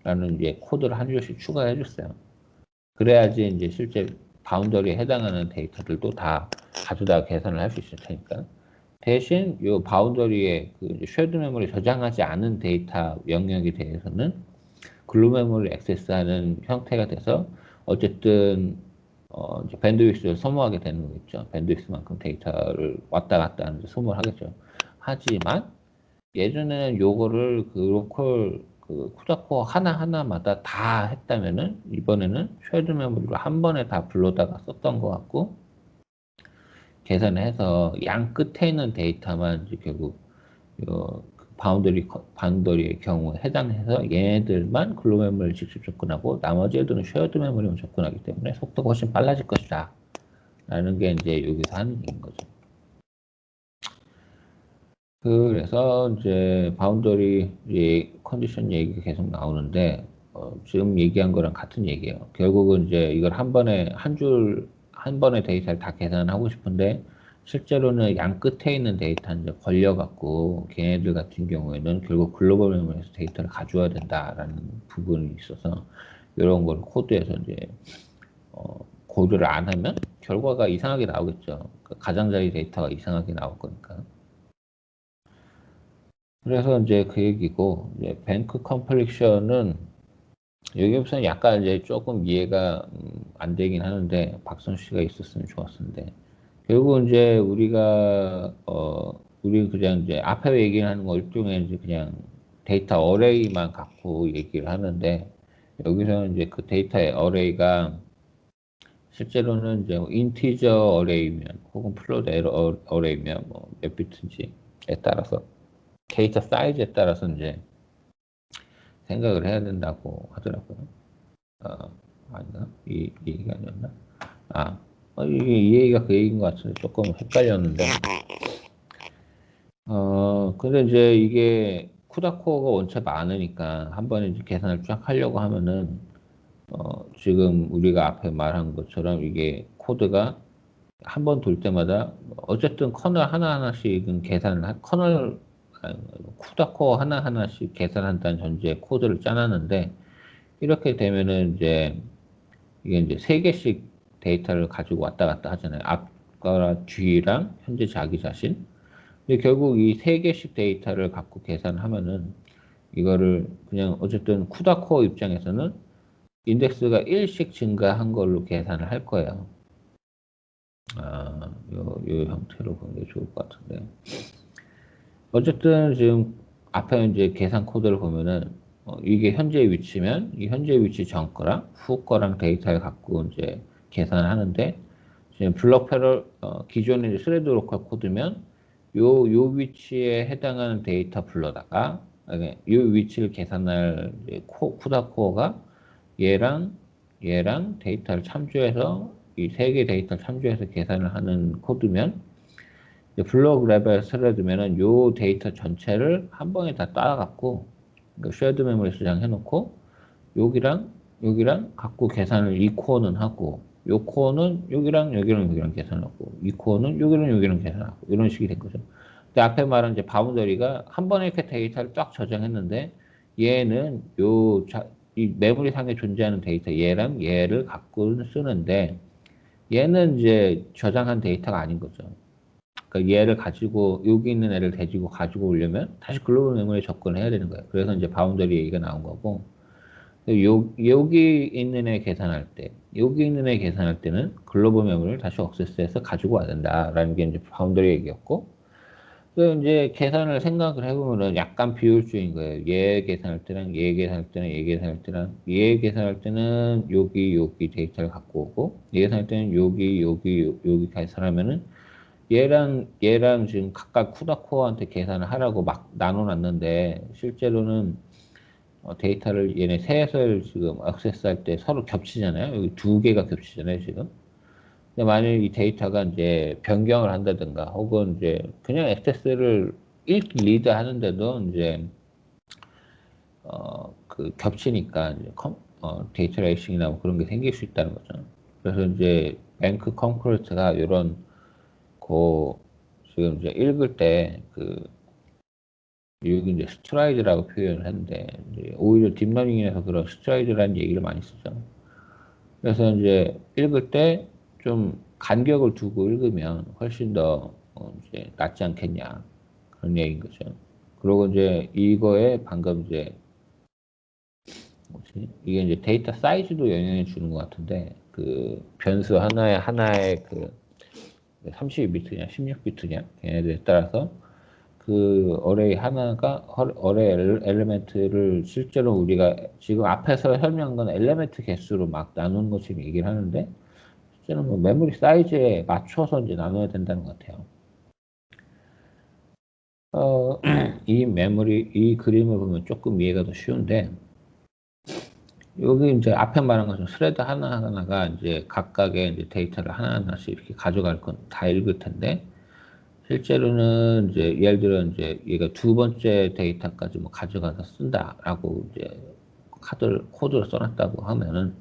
라는 이제 코드를 한 줄씩 추가해 줬어요. 그래야지 이제 실제 바운더리에 해당하는 데이터들도 다 가져다 계산을 할 수 있을 테니까. 대신 이 바운더리에 쉐어드 메모리 저장하지 않은 데이터 영역에 대해서는 글로 메모리 액세스하는 형태가 돼서 어쨌든 이제 밴드위스를 소모하게 되는 거겠죠. 밴드위스만큼 데이터를 왔다 갔다 하는데 소모를 하겠죠. 하지만 예전에는 요거를 로컬 쿠다코어 하나하나마다 다 했다면은 이번에는 쉐어드 메모리로 한 번에 다 불러다가 썼던 것 같고 계산을 해서 양 끝에 있는 데이터만 이제 결국 바운더리의 경우에 해당해서 얘네들만 글로벌 메모리를 직접 접근하고 나머지 애들은 쉐어드 메모리만 접근하기 때문에 속도가 훨씬 빨라질 것이다. 라는 게 이제 여기서 하는 얘기인 거죠. 그래서 이제 바운더리 컨디션 얘기가 계속 나오는데 지금 얘기한 거랑 같은 얘기예요. 결국은 이제 이걸 한 번에 한 번에 데이터를 다 계산하고 싶은데 실제로는 양 끝에 있는 데이터 이제 걸려갖고 걔네들 같은 경우에는 결국 글로벌 메모리에서 데이터를 가져와야 된다라는 부분이 있어서 이런 걸 코드에서 이제 고려를 안 하면 결과가 이상하게 나오겠죠. 그 가장자리 데이터가 이상하게 나올 거니까. 그래서 이제 그 얘기고, 이제 뱅크 컴플렉션은 여기부터는 약간 이제 조금 이해가 안 되긴 하는데, 박선 씨가 있었으면 좋았었는데, 결국은 이제 우리 그냥 이제 앞에 얘기하는 거 일종의 이제 그냥 데이터 어레이만 갖고 얘기를 하는데, 여기서는 이제 그 데이터의 어레이가 실제로는 이제 인티저 어레이면 혹은 플로트 어레이면 뭐 몇 비트인지에 따라서 데이터 사이즈에 따라서 이제 생각을 해야 된다고 하더라고요. 아닌가? 이 얘기가 아니었나? 이 얘기가 그 얘기인 것 같은데 조금 헷갈렸는데. 근데 이제 이게 쿠다 코어가 원체 많으니까 한 번에 이제 계산을 쫙 하려고 하면은 지금 우리가 앞에 말한 것처럼 이게 코드가 한 번 돌 때마다 어쨌든 커널 하나하나씩은 쿠다 코어 하나하나씩 계산한다는 전제에 코드를 짜놨는데 이렇게 되면은 이제 이게 이제 세 개씩 데이터를 가지고 왔다 갔다 하잖아요. 앞과 뒤랑 현재 자기 자신. 근데 결국 이 세 개씩 데이터를 갖고 계산하면은 이거를 그냥 어쨌든 쿠다 코어 입장에서는 인덱스가 1씩 증가한 걸로 계산을 할 거예요. 요 형태로 보는 게 좋을 것 같은데. 어쨌든 지금 앞에 이제 계산 코드를 보면은 이게 현재 위치면 이 현재 위치 전 거랑 후 거랑 데이터를 갖고 이제 계산을 하는데 지금 블록 패럴 기존의 이제 스레드 로컬 코드면 요 위치에 해당하는 데이터 불러다가 요 위치를 계산할 쿠다 코어가 얘랑 데이터를 참조해서 이 세 개 데이터를 참조해서 계산을 하는 코드면 블록 레벨 스레드면은 요 데이터 전체를 한 번에 다 따라갖고 쉐어드 메모리 저장해놓고 여기랑 갖고 계산을 이 코어는 하고 요 코어는 여기랑 계산하고 이 코어는 여기랑 계산하고 이런 식이 된 거죠. 근데 앞에 말한 이제 바운더리가 한 번에 이렇게 데이터를 딱 저장했는데 얘는 이 메모리 상에 존재하는 데이터 얘랑 얘를 갖고 쓰는데 얘는 이제 저장한 데이터가 아닌 거죠. 그러니까 얘를 가지고 여기 있는 애를 가지고 오려면 다시 글로벌 메모리에 접근을 해야 되는 거예요. 그래서 이제 바운더리 얘기가 나온 거고 여기 있는 애 계산할 때는 글로벌 메모리를 다시 억세스해서 가지고 와야 된다라는 게 이제 바운더리 얘기였고 그 이제 계산을 생각을 해보면은 약간 비효율주의인 거예요. 얘 계산할 때랑 얘 계산할 때랑 얘 계산할 때랑 얘 계산할 때는 여기 데이터를 갖고 오고 얘 계산할 때는 여기 계산하면은 얘랑 지금 각각 쿠다코어한테 계산을 하라고 막 나눠놨는데 실제로는 데이터를 얘네 셋을 지금 액세스할 때 서로 겹치잖아요. 여기 두 개가 겹치잖아요, 지금. 근데 만약 이 데이터가 이제 변경을 한다든가 혹은 이제 그냥 액세스를 읽기 리드 하는데도 이제 그 겹치니까 이제 데이터 레이싱이나 뭐 그런 게 생길 수 있다는 거죠. 그래서 이제 뱅크 컴크루트가 이런 지금 이제 읽을 때 여기 이제 스트라이드라고 표현을 했는데 이제 오히려 딥러닝에서 그런 스트라이드라는 얘기를 많이 쓰죠. 그래서 이제 읽을 때 좀 간격을 두고 읽으면 훨씬 더 이제 낫지 않겠냐 그런 얘기인 거죠. 그리고 이제 이거에 방금 이제 이게 이제 데이터 사이즈도 영향을 주는 것 같은데 그 변수 하나에 그 32비트냐 16비트냐 걔네들에 따라서 그 어레이 하나가 어레이 엘리멘트를 실제로 우리가 지금 앞에서 설명한 건 엘리멘트 개수로 막 나누는 거 지금 얘기를 하는데 실제는 뭐 메모리 사이즈에 맞춰서 이제 나눠야 된다는 것 같아요. 이 그림을 보면 조금 이해가 더 쉬운데, 여기 이제 앞에 말한 것처럼 스레드 하나하나가 이제 각각의 이제 데이터를 하나하나씩 이렇게 가져갈 건 다 읽을 텐데, 실제로는 이제 예를 들어 이제 얘가 두 번째 데이터까지 뭐 가져가서 쓴다라고 이제 코드를 써놨다고 하면은,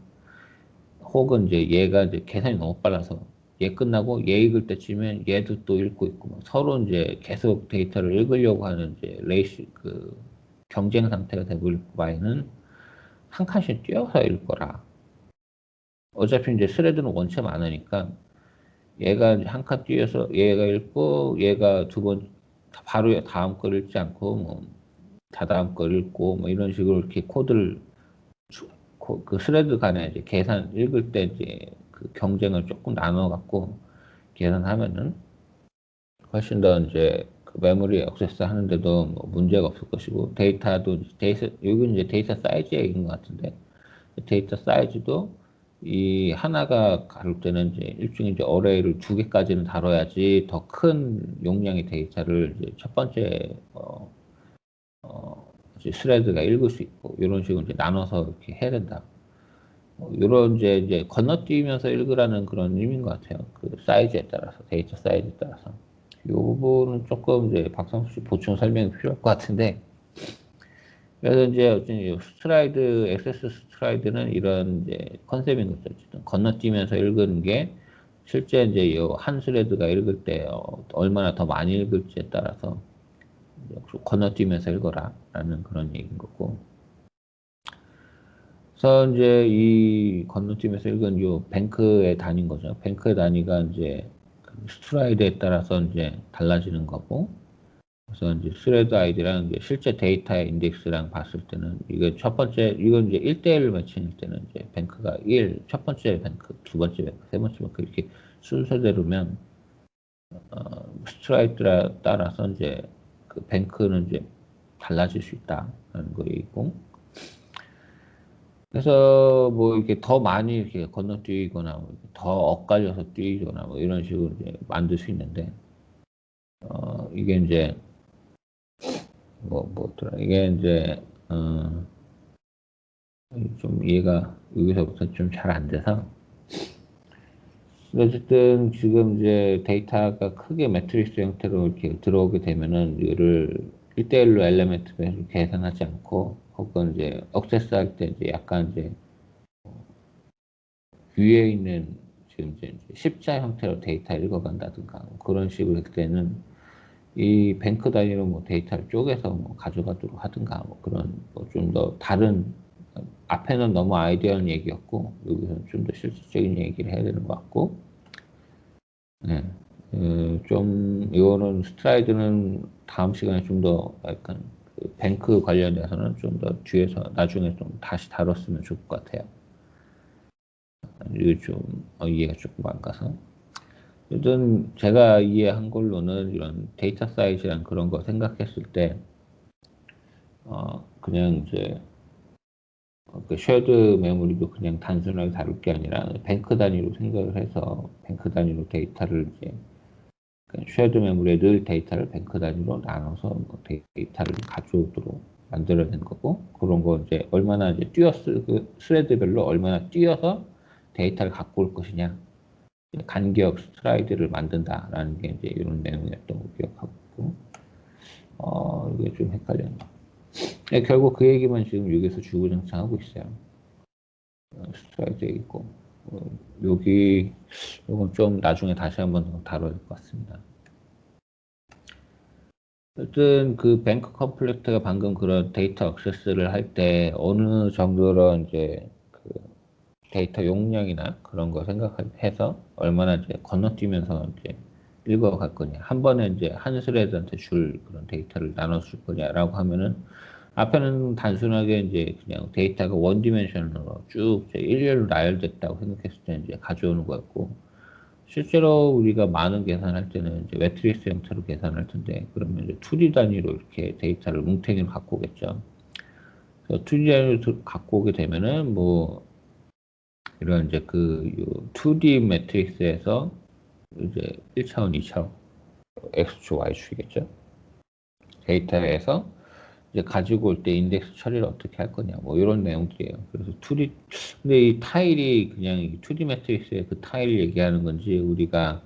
혹은 이제 얘가 이제 계산이 너무 빨라서 얘 끝나고 얘 읽을 때쯤엔 얘도 또 읽고 있고 뭐 서로 이제 계속 데이터를 읽으려고 하는 이제 경쟁 상태가 되고 있을 바에는 한 칸씩 띄어서 읽거라. 어차피 이제 스레드는 원체 많으니까 얘가 한 칸 띄어서 얘가 읽고 얘가 두 번 바로 다음 걸 읽지 않고 뭐 다다음 걸 읽고 뭐 이런 식으로 이렇게 코드를 그 스레드 간에 이제 계산 읽을 때 이제 그 경쟁을 조금 나눠 갖고 계산하면은 훨씬 더 이제 그 메모리 액세스 하는데도 뭐 문제가 없을 것이고 여기 이제 데이터 사이즈 얘기인 것 같은데 데이터 사이즈도 이 하나가 다룰 때는 이제 일종의 이제 어레이를 두 개까지는 다뤄야지 더 큰 용량의 데이터를 이제 첫 번째 이제 스레드가 읽을 수 있고 이런 식으로 이제 나눠서 이렇게 해야 된다. 이런 이제 건너뛰면서 읽으라는 그런 의미인 것 같아요. 그 사이즈에 따라서 데이터 사이즈에 따라서. 이 부분은 조금 이제 박상수 씨 보충 설명이 필요할 것 같은데. 그래서 이제 어쨌든 액세스 스트라이드는 이런 이제 컨셉인 거죠. 어쨌든 건너뛰면서 읽는 게 실제 이제 이 한 스레드가 읽을 때 얼마나 더 많이 읽을지에 따라서 건너뛰면서 읽어라라는 그런 얘기인 거고. 그래서 이제 이 건너뛰면서 읽은 요 뱅크의 단위인 거죠. 뱅크의 단위가 이제 스트라이드에 따라서 이제 달라지는 거고. 그래서 이제 스레드 아이디랑 이제 실제 데이터의 인덱스랑 봤을 때는 이건 이제 1대1을 매칭일 때는 이제 뱅크가 1, 첫 번째 뱅크, 두 번째 뱅크, 세 번째 뱅크 이렇게 순서대로면 스트라이드에 따라서 이제 그 뱅크는 이제 달라질 수 있다는 거이고. 그래서 뭐 이렇게 더 많이 이렇게 건너뛰거나 더 엇갈려서 뛰거나 뭐 이런 식으로 이제 만들 수 있는데 이게 이제 뭐더라 이게 이제 좀 이해가 여기서부터 좀 잘 안 돼서 어쨌든 지금 이제 데이터가 크게 매트릭스 형태로 이렇게 들어오게 되면은 이를 1대1로 엘리멘트 배를 계산하지 않고 혹은 이제 액세스할 때 이제 약간 이제 위에 있는 지금 이제 십자 형태로 데이터를 읽어간다든가 뭐 그런 식으로 할 때는 이 뱅크 단위로 뭐 데이터를 쪼개서 뭐 가져가도록 하든가 뭐 그런 뭐 좀 더 다른 앞에는 너무 아이디어한 얘기였고 여기서는 좀 더 실질적인 얘기를 해야 되는 것 같고 네. 좀 이거는 스트라이드는 다음 시간에 좀 더 약간 그 뱅크 관련돼서는 좀 더 뒤에서 나중에 좀 다시 다뤘으면 좋을 것 같아요. 이게 좀 이해가 조금 안 가서. 일단 제가 이해한 걸로는 이런 데이터 사이즈랑 그런 거 생각했을 때 그냥 이제 그 쉐어드 메모리도 그냥 단순하게 다룰 게 아니라 뱅크 단위로 생각을 해서 뱅크 단위로 데이터를 이제 쉐어드 메모리에 늘 데이터를 뱅크 단위로 나눠서 뭐 데이터를 가져오도록 만들어야 되는 거고 그런 거 이제 얼마나 이제 그 스레드별로 얼마나 뛰어서 데이터를 갖고 올 것이냐 간격 스트라이드를 만든다라는 게 이제 이런 내용이었던 거 기억하고 이게 좀 헷갈렸네. 결국 그 얘기만 지금 여기서 주구장창하고 있어요. 스트라이드 있고 요건 좀 나중에 다시 한번 더 다뤄야 될 것 같습니다. 어쨌든 그 뱅크 컴플렉트가 방금 그런 데이터 액세스를 할 때 어느 정도로 이제 그 데이터 용량이나 그런 거 생각해서 얼마나 이제 건너뛰면서 이제 읽어갈 거냐. 한 번에 이제 한 스레드한테 줄 그런 데이터를 나눠줄 거냐라고 하면은 앞에는 단순하게 이제 그냥 데이터가 원 디멘션으로 쭉 일렬로 나열됐다고 생각했을 때 이제 가져오는 거였고 실제로 우리가 많은 계산할 때는 이제 매트리스 형태로 계산할 텐데 그러면 이제 2D 단위로 이렇게 데이터를 뭉탱이로 갖고 오겠죠. 그래서 2D 단위로 갖고 오게 되면은 뭐 이런 이제 그 2D 매트릭스에서 이제 1차원, 2차원, X축, Y축이겠죠. 데이터에서 이제 가지고 올 때 인덱스 처리를 어떻게 할 거냐, 뭐 이런 내용들이에요. 그래서 2D, 근데 이 타일이 그냥 2D 매트릭스의 그 타일 얘기하는 건지, 우리가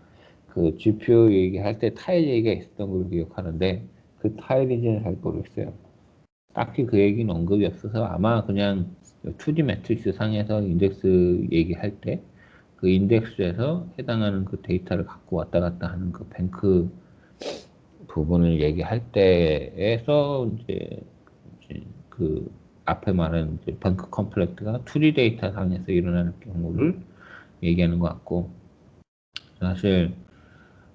그 GPU 얘기할 때 타일 얘기가 있었던 걸 기억하는데, 그 타일인지는 잘 모르겠어요. 딱히 그 얘기는 언급이 없어서 아마 그냥 2D 매트릭스 상에서 인덱스 얘기할 때 그 인덱스에서 해당하는 그 데이터를 갖고 왔다 갔다 하는 그 뱅크 부분을 얘기할 때에서 이제 그 앞에 말한 이제 뱅크 컴플렉트가 2D 데이터 상에서 일어나는 경우를 얘기하는 것 같고, 사실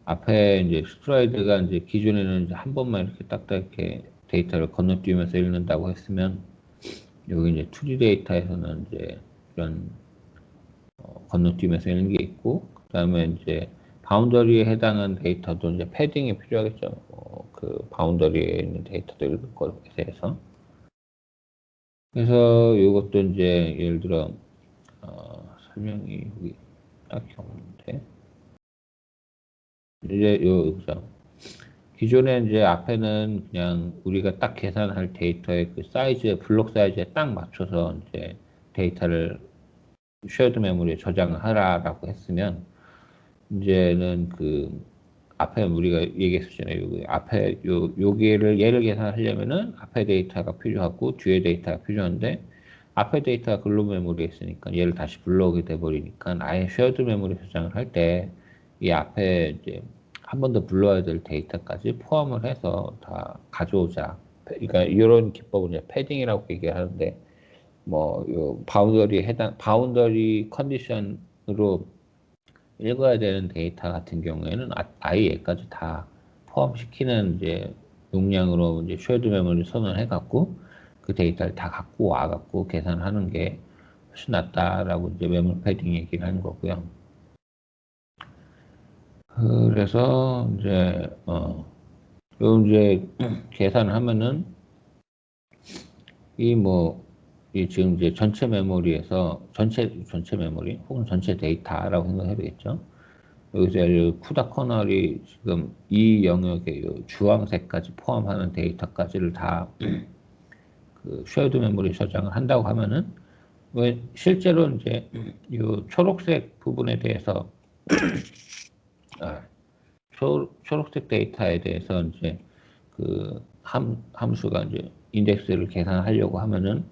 앞에 이제 스트라이드가 이제 기존에는 이제 한 번만 이렇게 딱딱 이렇게 데이터를 건너뛰면서 읽는다고 했으면, 여기 이제 2D 데이터에서는 이제 이런 건너뛰면서 읽는 게 있고, 그 다음에 이제 바운더리에 해당한 데이터도 이제 패딩이 필요하겠죠. 그 바운더리에 있는 데이터도 읽을 것에 대해서. 그래서 이것도 이제 예를 들어 설명이 여기 딱히 없는데, 이제 그죠. 기존에 이제 앞에는 그냥 우리가 딱 계산할 데이터의 그 사이즈, 블록 사이즈에 딱 맞춰서 이제 데이터를 쉐어드 메모리에 저장을 하라라고 했으면, 이제는 그 앞에 우리가 얘기했었잖아요. 그 앞에 여기를 얘를 계산하려면은 앞에 데이터가 필요하고 뒤에 데이터가 필요한데, 앞에 데이터가 글로벌 메모리에 있으니까 얘를 다시 불러오게 돼 버리니까, 아예 쉐어드 메모리 저장을 할 때 이 앞에 이제 한 번 더 불러야 될 데이터까지 포함을 해서 다 가져오자. 그러니까 이런 기법을 이제 패딩이라고 얘기하는데, 뭐 요 바운더리 컨디션으로 읽어야 되는 데이터 같은 경우에는 아예 얘까지 다 포함시키는 이제 용량으로 이제 쉐어드 메모리 선언해 갖고 그 데이터를 다 갖고 와 갖고 계산하는 게 훨씬 낫다라고 이제 메모리 패딩 얘기를 하는 거고요. 그래서 이제 요 이제 계산을 하면은 이 지금 이제 전체 메모리에서 전체 메모리 혹은 전체 데이터라고 생각해야 되겠죠. 여기서 예를 들어 쿠다 커널이 지금 이 영역의 주황색까지 포함하는 데이터까지를 다 그 쉐어드 메모리 저장을 한다고 하면은, 왜 실제로 이제 이 초록색 부분에 대해서 초록색 데이터에 대해서 이제 그 함수가 이제 인덱스를 계산하려고 하면은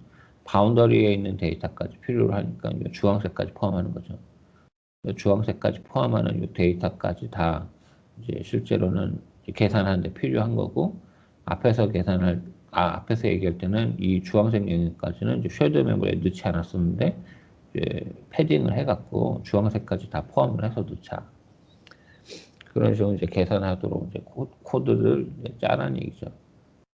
바운더리에 있는 데이터까지 필요로 하니까 주황색까지 포함하는 거죠. 주황색까지 포함하는 이 데이터까지 다 이제 실제로는 계산하는데 필요한 거고, 앞에서 얘기할 때는 이 주황색 영역까지는 이제 쉐드 메모리에 넣지 않았었는데, 이제 패딩을 해갖고 주황색까지 다 포함을 해서 넣자. 그런 식으로 이제 계산하도록 이제 코드를 이제 짜라는 얘기죠.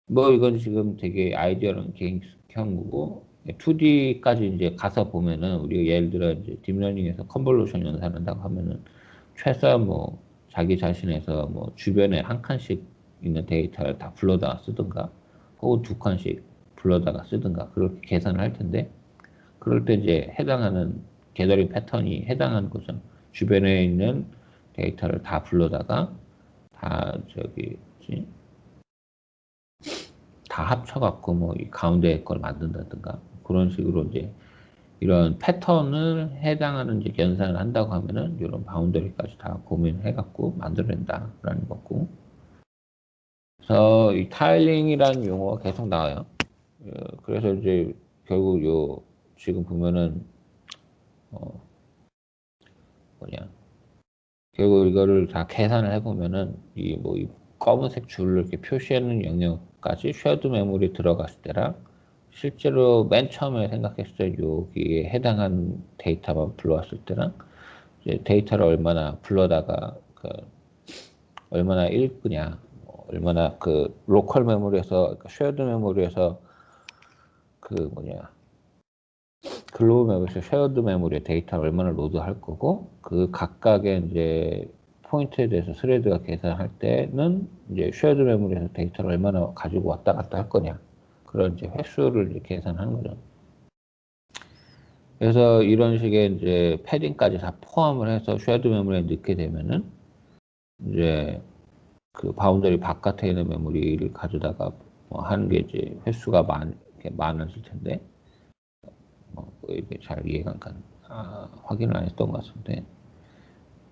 뭐 이건 지금 되게 아이디어는 개인형 거고, 2D까지 이제 가서 보면은 우리가 예를 들어 이제 딥러닝에서 컨볼루션 연산한다고 하면은 최소 뭐 자기 자신에서 뭐 주변에 한 칸씩 있는 데이터를 다 불러다가 쓰든가 혹은 두 칸씩 불러다가 쓰든가 그렇게 계산을 할 텐데, 그럴 때 이제 해당하는 게더링 패턴이 해당하는 거죠. 주변에 있는 데이터를 다 불러다가 다 다 합쳐갖고 뭐 이 가운데 걸 만든다든가 그런 식으로 이제 이런 패턴을 해당하는 이제 연산을 한다고 하면은 이런 바운더리까지 다 고민해갖고 만들어낸다라는 거고. 그래서 이 타일링이라는 용어가 계속 나와요. 그래서 이제 결국 지금 보면은 뭐냐, 결국 이거를 다 계산을 해보면은 이 검은색 줄을 이렇게 표시하는 영역까지 쉐어드 메모리 들어갔을 때랑 실제로 맨 처음에 생각했을 때 여기에 해당한 데이터만 불러왔을 때랑 이제 데이터를 얼마나 불러다가 얼마나 읽느냐, 얼마나 그 로컬 메모리에서 그러니까 쉐어드 메모리에서 글로벌 메모리에서 쉐어드 메모리에 데이터를 얼마나 로드할 거고, 그 각각의 이제 포인트에 대해서 스레드가 계산할 때는 이제 쉐어드 메모리에서 데이터를 얼마나 가지고 왔다 갔다 할 거냐, 그런 이제 횟수를 이제 계산하는 거죠. 그래서 이런 식의 이제 패딩까지 다 포함을 해서 쉐어드 메모리에 넣게 되면은 이제 그 바운더리 바깥에 있는 메모리를 가져다가 뭐 하는 게 이제 횟수가 이렇게 많아질 텐데 이게 잘 이해가 안 가는 확인을 안 했던 것 같은데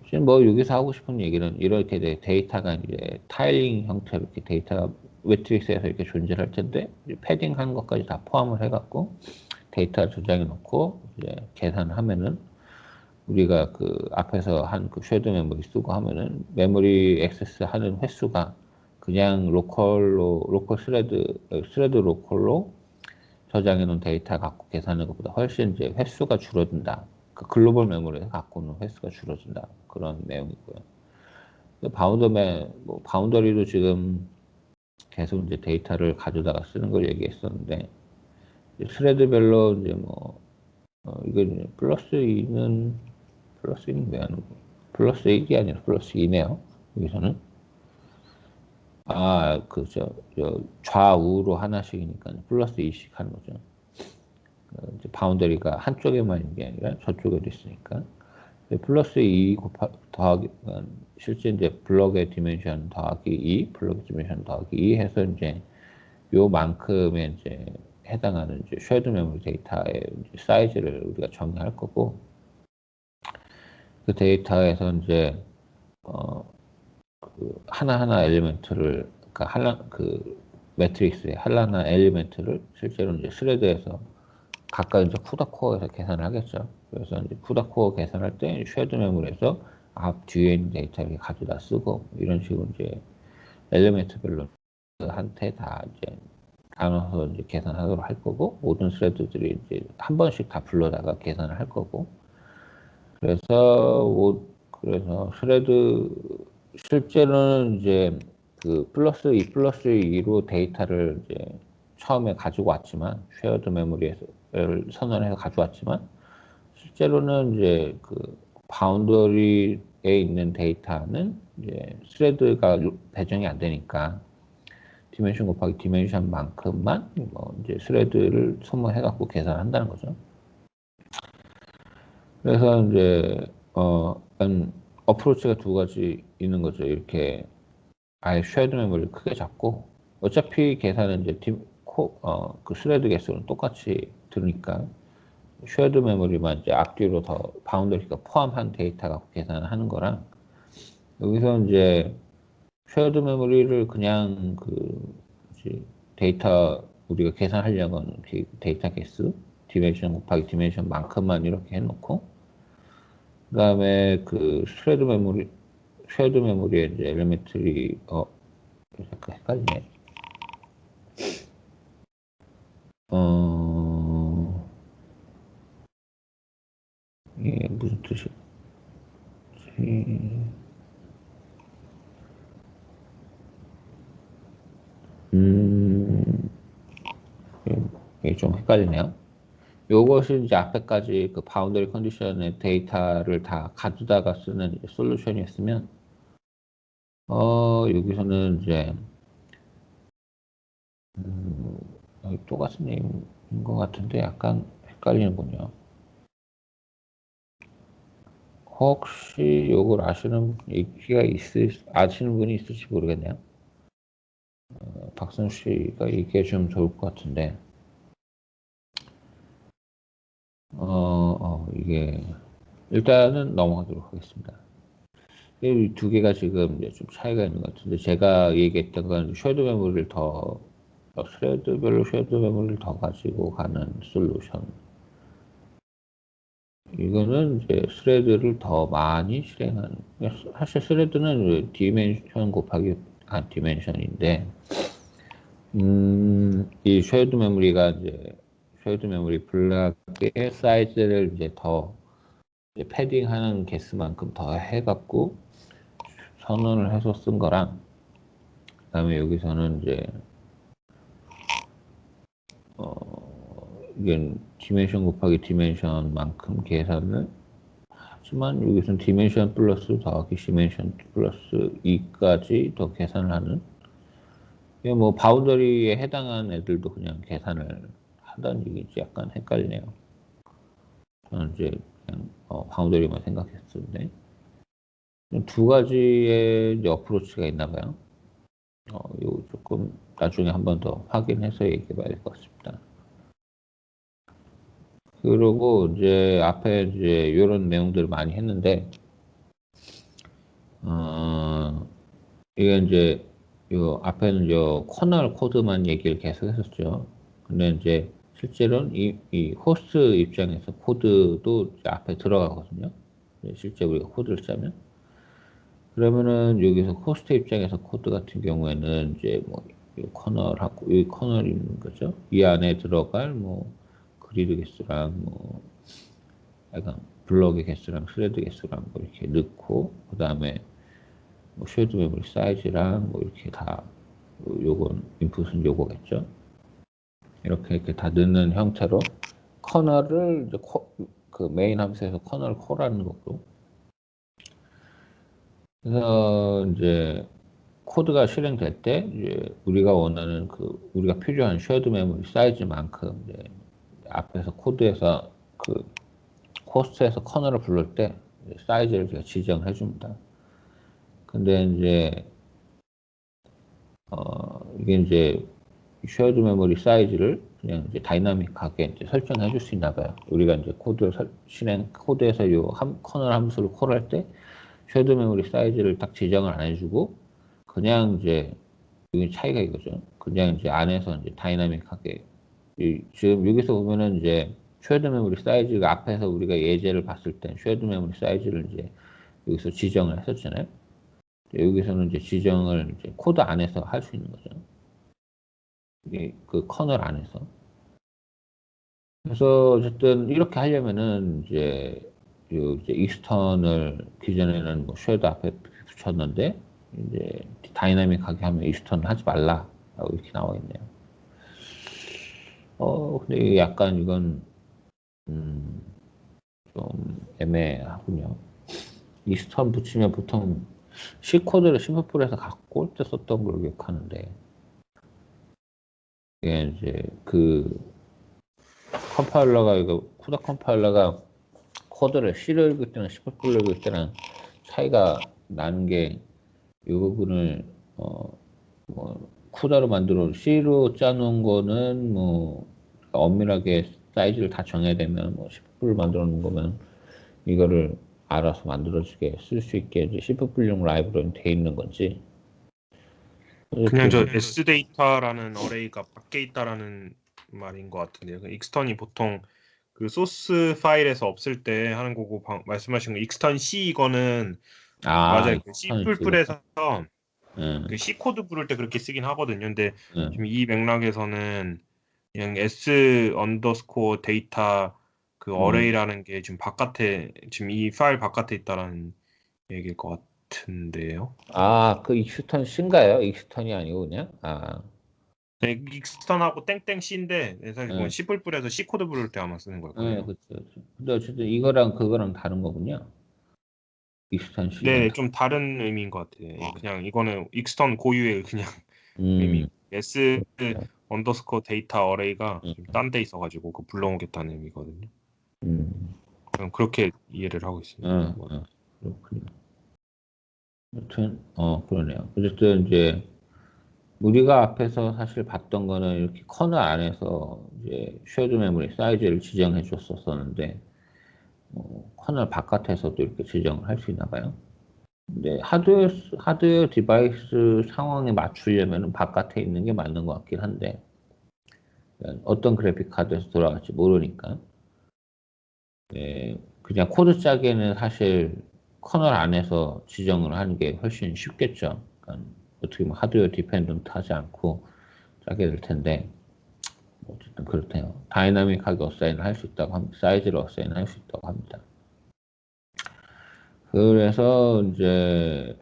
지금 뭐 여기서 하고 싶은 얘기는 이렇게 데이터가 이제 타일링 형태로 이렇게 데이터가 매트릭스에서 이렇게 존재할 텐데 패딩하는 것까지 다 포함을 해갖고 데이터 저장해 놓고 이제 계산을 하면은 우리가 그 앞에서 한 그 쉐드 메모리 쓰고 하면은 메모리 액세스 하는 횟수가 그냥 로컬 스레드 로컬로 저장해 놓은 데이터 갖고 계산하는 것보다 훨씬 이제 횟수가 줄어든다. 그 글로벌 메모리에서 갖고 오는 횟수가 줄어든다. 그런 내용이고요. 바운더리도 지금 계속 이제 데이터를 가져다가 쓰는 걸 얘기했었는데, 스레드별로 이제 이거 이제 플러스 2는 왜 하는 거? 플러스 1이 아니라 플러스 2네요. 여기서는. 좌우로 하나씩이니까 플러스 2씩 하는 거죠. 이제 바운더리가 한쪽에만 있는 게 아니라 저쪽에도 있으니까. 플러스 2 더하기, 실제 이제 블럭의 디멘션 더하기 2, 블럭의 디멘션 더하기 2 해서 이제 요만큼의 이제 해당하는 이제 쉐드 메모리 데이터의 사이즈를 우리가 정의할 거고, 그 데이터에서 이제 그 하나하나 엘리멘트를 그 매트릭스의 하나하나 엘리멘트를 실제로 이제 스레드에서 각각 이제 쿠다 코어에서 계산을 하겠죠. 그래서 이제 쿠다 코어 계산할 때 쉐드 메모리에서 앞 뒤에 있는 데이터를 가져다 쓰고 이런 식으로 이제 엘리멘트별로 한테 다 이제 나눠서 이제 계산하도록 할 거고 모든 스레드들이 이제 한 번씩 다 불러다가 계산을 할 거고 그래서 스레드 실제로는 이제 그 플러스 2로 데이터를 이제 처음에 가지고 왔지만 쉐어드 메모리에서 선언해서 가져왔지만 실제로는 이제 그 바운더리에 있는 데이터는 이제 스레드가 배정이 안 되니까 디멘션 곱하기 디멘션만큼만 이제 스레드를 소모해 갖고 계산한다는 거죠. 그래서 이제 어프로치가 두 가지 있는 거죠. 이렇게 아예 쉐어드 메모리를 크게 잡고 어차피 계산은 이제 그 스레드 개수는 똑같이 들으니까 쉐어드 메모리만 이제 앞뒤로 더 바운더리가 포함한 데이터 갖고 계산을 하는 거랑 여기서 이제 쉐어드 메모리를 그냥 데이터 우리가 계산하려는 그 데이터 개수 디멘션 곱하기 디멘션만큼만 이렇게 해놓고 그 다음에 그 쉐어드 메모리의 이제 엘리멘트리 잠깐 헷갈리네. 이게 무슨 뜻이지? 이게 좀 헷갈리네요. 요것이 이제 앞에까지 그 바운더리 컨디션의 데이터를 다 가져다가 쓰는 솔루션이었으면, 여기서는 이제, 여기 똑같은 내용인 것 같은데 약간 헷갈리는군요. 혹시 요걸 아시는 분이 있을지 모르겠네요. 박선 씨가 얘기해 주면 좋을 것 같은데, 이게, 일단은 넘어가도록 하겠습니다. 이 두 개가 지금 이제 좀 차이가 있는 것 같은데, 제가 얘기했던 건 스레드별로 쉐드 메모리를 더 가지고 가는 솔루션. 이거는 이제 스레드를 더 많이 실행하는, 사실 스레드는 디멘션 곱하기 디멘션인데, 이 쉐드 메모리 블락의 사이즈를 이제 더 패딩하는 개수만큼 더 해갖고 선언을 해서 쓴 거랑, 그 다음에 여기서는 이제, 이게 디멘션 곱하기 디멘션만큼 계산을 하지만 여기서는 디멘션 플러스 더하기 디멘션 플러스 2까지 더 계산을 하는 이게 바운더리에 해당하는 애들도 그냥 계산을 하다는 얘기지 약간 헷갈리네요. 저는 이제 그냥 바운더리만 생각했었는데 두 가지의 이제 어프로치가 있나 봐요. 요 조금 나중에 한 번 더 확인해서 얘기해 봐야 될 것 같습니다. 그리고 이제 앞에 이제 이런 내용들을 많이 했는데, 이게 이제 요 앞에는 요 커널 코드만 얘기를 계속 했었죠. 근데 이제 실제로는 이 호스트 입장에서 코드도 이제 앞에 들어가거든요. 실제 우리가 코드를 짜면. 그러면은 여기서 호스트 입장에서 코드 같은 경우에는 이제 뭐 이 커널하고 이 커널이 있는 거죠. 이 안에 들어갈 뭐 그리드 개수랑 뭐 약간 블럭의 개수랑 스레드 개수랑 뭐 이렇게 넣고 그 다음에 뭐 쉐드 메모리 사이즈랑 뭐 이렇게 다 요건 인풋은 요거겠죠. 이렇게 다 넣는 형태로 커널을 이제 그 메인 함수에서 커널 콜하는 거고. 그래서 이제 코드가 실행될 때 이제 우리가 원하는 그 우리가 필요한 쉐드 메모리 사이즈만큼 이제 앞에서 코드에서 그 호스트에서 커널을 부를 때 사이즈를 제가 지정해 줍니다. 근데 이제 이게 이제 쉐어드 메모리 사이즈를 그냥 이제 다이나믹하게 이제 설정해 줄 수 있나 봐요. 우리가 이제 코드에서 요 커널 함수를 콜할 때 쉐어드 메모리 사이즈를 딱 지정을 안 해주고 그냥 이제 여기 차이가 이거죠. 그냥 이제 안에서 이제 다이나믹하게 지금 여기서 보면은 이제 쉐어드 메모리 사이즈가 앞에서 우리가 예제를 봤을 때 쉐어드 메모리 사이즈를 이제 여기서 지정을 했었잖아요. 여기서는 이제 지정을 이제 코드 안에서 할 수 있는 거죠. 이게 그 커널 안에서. 그래서 어쨌든 이렇게 하려면은 이제 이제 익스턴을 기존에는 뭐 쉐드 앞에 붙였는데 이제 다이나믹하게 하면 익스턴을 하지 말라라고 이렇게 나와 있네요. 근데 약간 이건 좀 애매하군요. 익스턴 붙이면 보통 C 코드를 심플풀에서 갖고 올 때 썼던 걸 기억하는데 이게 이제 그 컴파일러가 이거 쿠다 컴파일러가 코드를 C를 읽을 때랑 C를 읽을 때랑 차이가 나는 게 이 부분을 뭐 쿠다로 만들어 C로 짜놓은 거는 뭐 엄밀하게 사이즈를 다 정해야 되면 뭐 C를 만들어 놓은 거면 이거를 알아서 만들어주게 쓸 수 있게 이제 C용 라이브러리 돼 있는 건지 그냥 저 어쨌든 sData라는 어레이가 밖에 있다라는 말인 것 같은데요. 그 익스턴이 보통 그 소스 파일에서 없을 때 하는 거고 말씀하신 거 익스턴 C 이거는 맞아요. 그 C 익스턴 풀풀에서 음, 그 C 코드 부를 때 그렇게 쓰긴 하거든요. 근데 음. 지금 이 맥락에서는 그냥 S 언더스코어 데이터 그 어레이라는 게 지금 바깥에 지금 이 파일 바깥에 있다라는 얘기일 것 같은데요. 그 익스턴 C인가요? 익스턴이 아니고 그냥? 네, 익스턴하고 땡땡 C인데 사실 그건 예, C 풀풀에서 C 코드 부를 때 아마 쓰는 걸 예, 거예요. 그렇죠, 그렇죠. 근데 어쨌든 이거랑 그거랑 다른 거군요. 익스턴 C랑. 네, 좀 다른 의미인 것 같아요. 그냥 이거는 익스턴 고유의 그냥 의미. 음, S 그렇죠. 언더스코어 데이터 어레이가 음, 좀 딴 데 있어가지고 그 불러오겠다는 의미거든요. 음, 저는 그렇게 이해를 하고 있습니다. 그렇군요. 아무튼, 그러네요. 어쨌든 이제 우리가 앞에서 사실 봤던 거는 이렇게 커널 안에서 이제 쉐드 메모리 사이즈를 지정해 줬었었는데, 커널 바깥에서도 이렇게 지정을 할 수 있나 봐요. 근데 하드웨어 디바이스 상황에 맞추려면 바깥에 있는 게 맞는 것 같긴 한데, 어떤 그래픽 카드에서 돌아갈지 모르니까. 그냥 코드 짜기에는 사실 커널 안에서 지정을 하는 게 훨씬 쉽겠죠. 그러니까 어떻게 보면 하드웨어 디펜던트 하지 않고 짜게 될 텐데, 어쨌든 그렇대요. 다이나믹하게 어사인을 할 수 있다고 합니다. 사이즈를 어사인을 할 수 있다고 합니다. 그래서 이제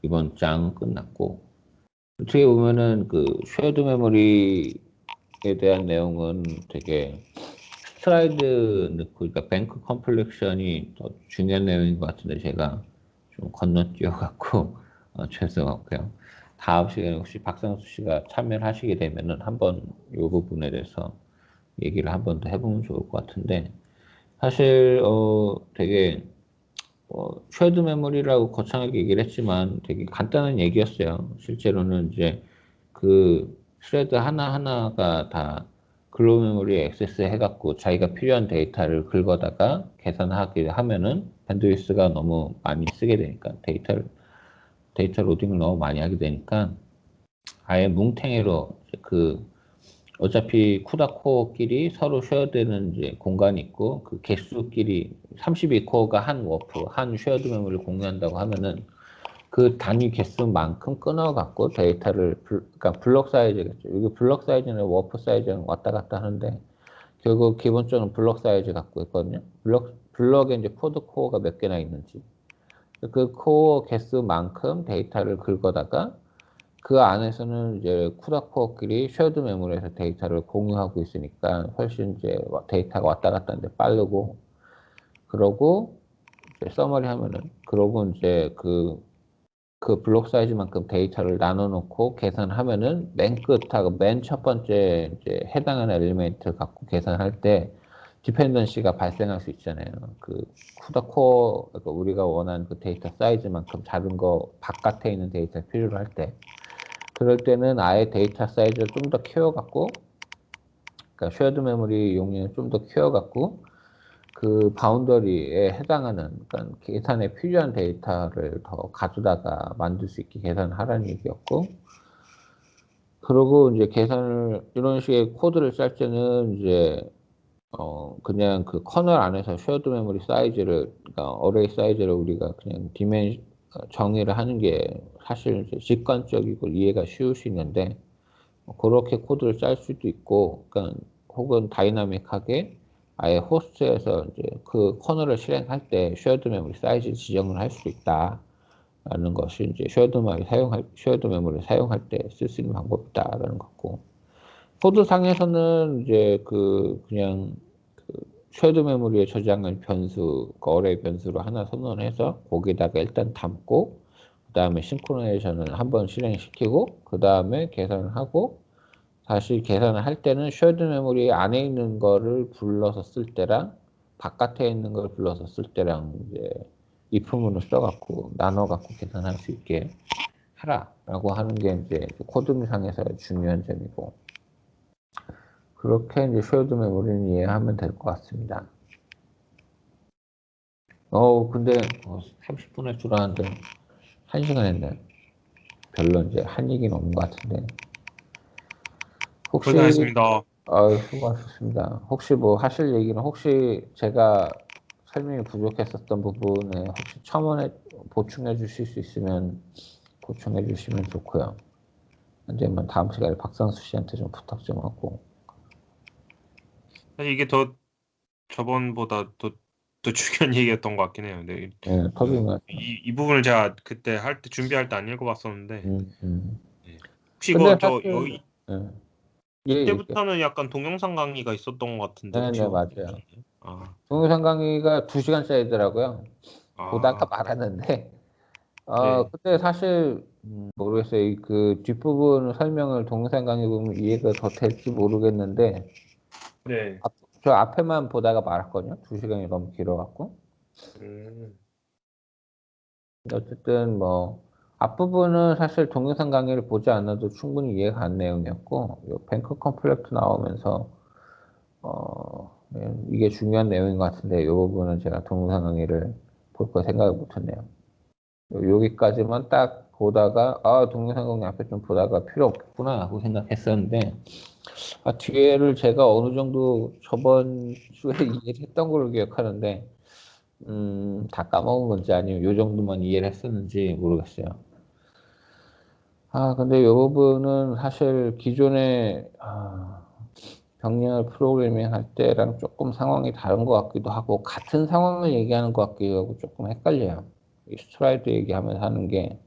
이번 장 끝났고 어떻게 보면은 그 쉐어드 메모리에 대한 내용은 되게 스트라이드 넣고 그러니까 뱅크 컴플렉션이 더 중요한 내용인 것 같은데 제가 좀 건너뛰어 갖고 죄송하고요. 다음 시간에 혹시 박상수 씨가 참여를 하시게 되면은 한번 이 부분에 대해서 얘기를 한 번 더 해보면 좋을 것 같은데 사실 되게 쉐어드 메모리라고 거창하게 얘기를 했지만 되게 간단한 얘기였어요. 실제로는 이제 그 스레드 하나하나가 다 글로벌 메모리에 액세스 해갖고 자기가 필요한 데이터를 긁어다가 계산하게 하면은 밴드위스가 너무 많이 쓰게 되니까 데이터 로딩을 너무 많이 하게 되니까 아예 뭉탱이로 그 어차피 쿠다 코어끼리 서로 쉐어되는 이제 공간이 있고 그 개수끼리 32코어가 한 워프, 한 쉐어드 메모리를 공유한다고 하면은 그 단위 개수만큼 끊어갖고 데이터를 그러니까 블럭 사이즈겠죠. 여기 블럭 사이즈는 워프 사이즈는 왔다 갔다 하는데 결국 기본적으로 블럭 사이즈 갖고 있거든요. 블럭에 이제 코드 코어가 몇 개나 있는지 그 코어 개수만큼 데이터를 긁어다가 그 안에서는 이제 쿠다 코어끼리 쉐어드 메모리에서 데이터를 공유하고 있으니까 훨씬 이제 데이터가 왔다 갔다 하는데 빠르고 그러고 이제 서머리 하면은 그러고 이제 그 블록 사이즈만큼 데이터를 나눠놓고 계산하면은 맨 끝하고 맨 첫 번째 이제 해당하는 엘리멘트 갖고 계산할 때 디펜던시가 발생할 수 있잖아요. 그 쿠다 코어 그러니까 우리가 원하는 그 데이터 사이즈만큼 작은 거 바깥에 있는 데이터 필요로 할 때 그럴 때는 아예 데이터 사이즈를 좀 더 키워갖고 그러니까 쉐어드 메모리 용량을 좀 더 키워갖고 그 바운더리에 해당하는 그러니까 계산에 필요한 데이터를 더 가져다가 만들 수 있게 계산을 하라는 얘기였고 그리고 이제 계산을 이런 식의 코드를 짤 때는 이제 그냥 그 커널 안에서 쉐어드 메모리 사이즈를 그러니까 어레이 사이즈를 우리가 그냥 정의를 하는 게 사실 이제 직관적이고 이해가 쉬울 수 있는데 그렇게 코드를 짤 수도 있고 그러니까 혹은 다이나믹하게 아예 호스트에서 이제 그 커널을 실행할 때 쉐어드 메모리 사이즈 지정을 할 수 있다라는 것이 이제 쉐어드 메모리를 사용할 때 쓸 수 있는 방법이다라는 거고 코드 상에서는 이제 그냥 쉐어드 메모리에 저장할 변수, 어레이 변수로 하나 선언해서 거기다가 일단 담고 그 다음에 싱크로나이제이션을 한번 실행시키고 그 다음에 계산을 하고 다시 계산을 할 때는 쉐어드 메모리 안에 있는 거를 불러서 쓸 때랑 바깥에 있는 걸 불러서 쓸 때랑 이제 if문을 써갖고 나눠갖고 계산할 수 있게 하라라고 하는 게 이제 코드상에서 중요한 점이고 그렇게 이제 쉐어드 메모리는 이해하면 될 것 같습니다. 근데 30분 할 줄 알았는데 1시간 했네. 별로 이제 한 얘기는 없는 것 같은데. 혹시 고생하셨습니다. 수고하셨습니다. 혹시 뭐 하실 얘기는 혹시 제가 설명이 부족했었던 부분에 혹시 첨언해 보충해 주실 수 있으면 보충해 주시면 좋고요. 언제면 다음 시간에 박상수 씨한테 좀 부탁 좀 하고. 사실 이게 저번보다 더 중요한 얘기였던 것 같긴 해요. 근데 네, 터비면. 이 부분을 제가 그때 준비할 때 안 읽어봤었는데 네. 혹시 근데 이거 사실 이때부터는 약간 동영상 강의가 있었던 것 같은데 혹시 네, 맞아요. 아, 동영상 강의가 2시간짜리더라고요. 보다가 아, 말았는데, 네, 근데 사실, 모르겠어요. 그 뒷부분 설명을 동영상 강의 보면 이해가 더 될지 모르겠는데, 네, 저 앞에만 보다가 말았거든요. 2시간이 너무 길어갖고. 음, 근데 어쨌든 뭐, 앞부분은 사실 동영상 강의를 보지 않아도 충분히 이해가 간 내용이었고, 요 뱅크 컴플렉트 나오면서, 이게 중요한 내용인 것 같은데, 이 부분은 제가 동영상 강의를 볼 거 생각을 못했네요. 여기까지만 딱 보다가 동영상 강의 앞에 좀 보다가 필요 없구나 하고 생각했었는데 뒤에를 제가 어느 정도 저번 주에 이해를 했던 걸로 기억하는데 다 까먹은 건지 아니면 요 정도만 이해를 했었는지 모르겠어요. 근데 이 부분은 사실 기존에 병렬 프로그래밍 할 때랑 조금 상황이 다른 것 같기도 하고 같은 상황을 얘기하는 것 같기도 하고 조금 헷갈려요. 이 스트라이드 얘기하면서 하는 게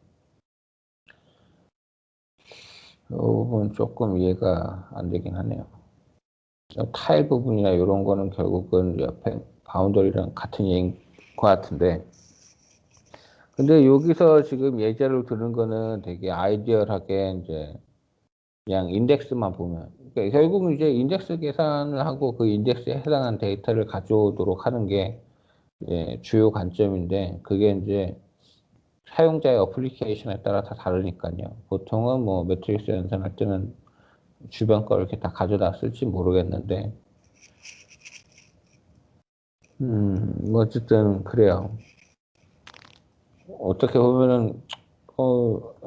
이 부분 조금 이해가 안 되긴 하네요. 타일 부분이나 이런 거는 결국은 옆에 바운더리랑 같은 얘기인 것 같은데 근데 여기서 지금 예제로 들은 거는 되게 아이디얼하게 이제 그냥 인덱스만 보면. 그러니까 결국은 이제 인덱스 계산을 하고 그 인덱스에 해당한 데이터를 가져오도록 하는 게 주요 관점인데, 그게 이제 사용자의 어플리케이션에 따라 다 다르니까요. 보통은 뭐 매트릭스 연산할 때는 주변 걸 이렇게 다 가져다 쓸지 모르겠는데, 뭐 어쨌든 그래요. 어떻게 보면은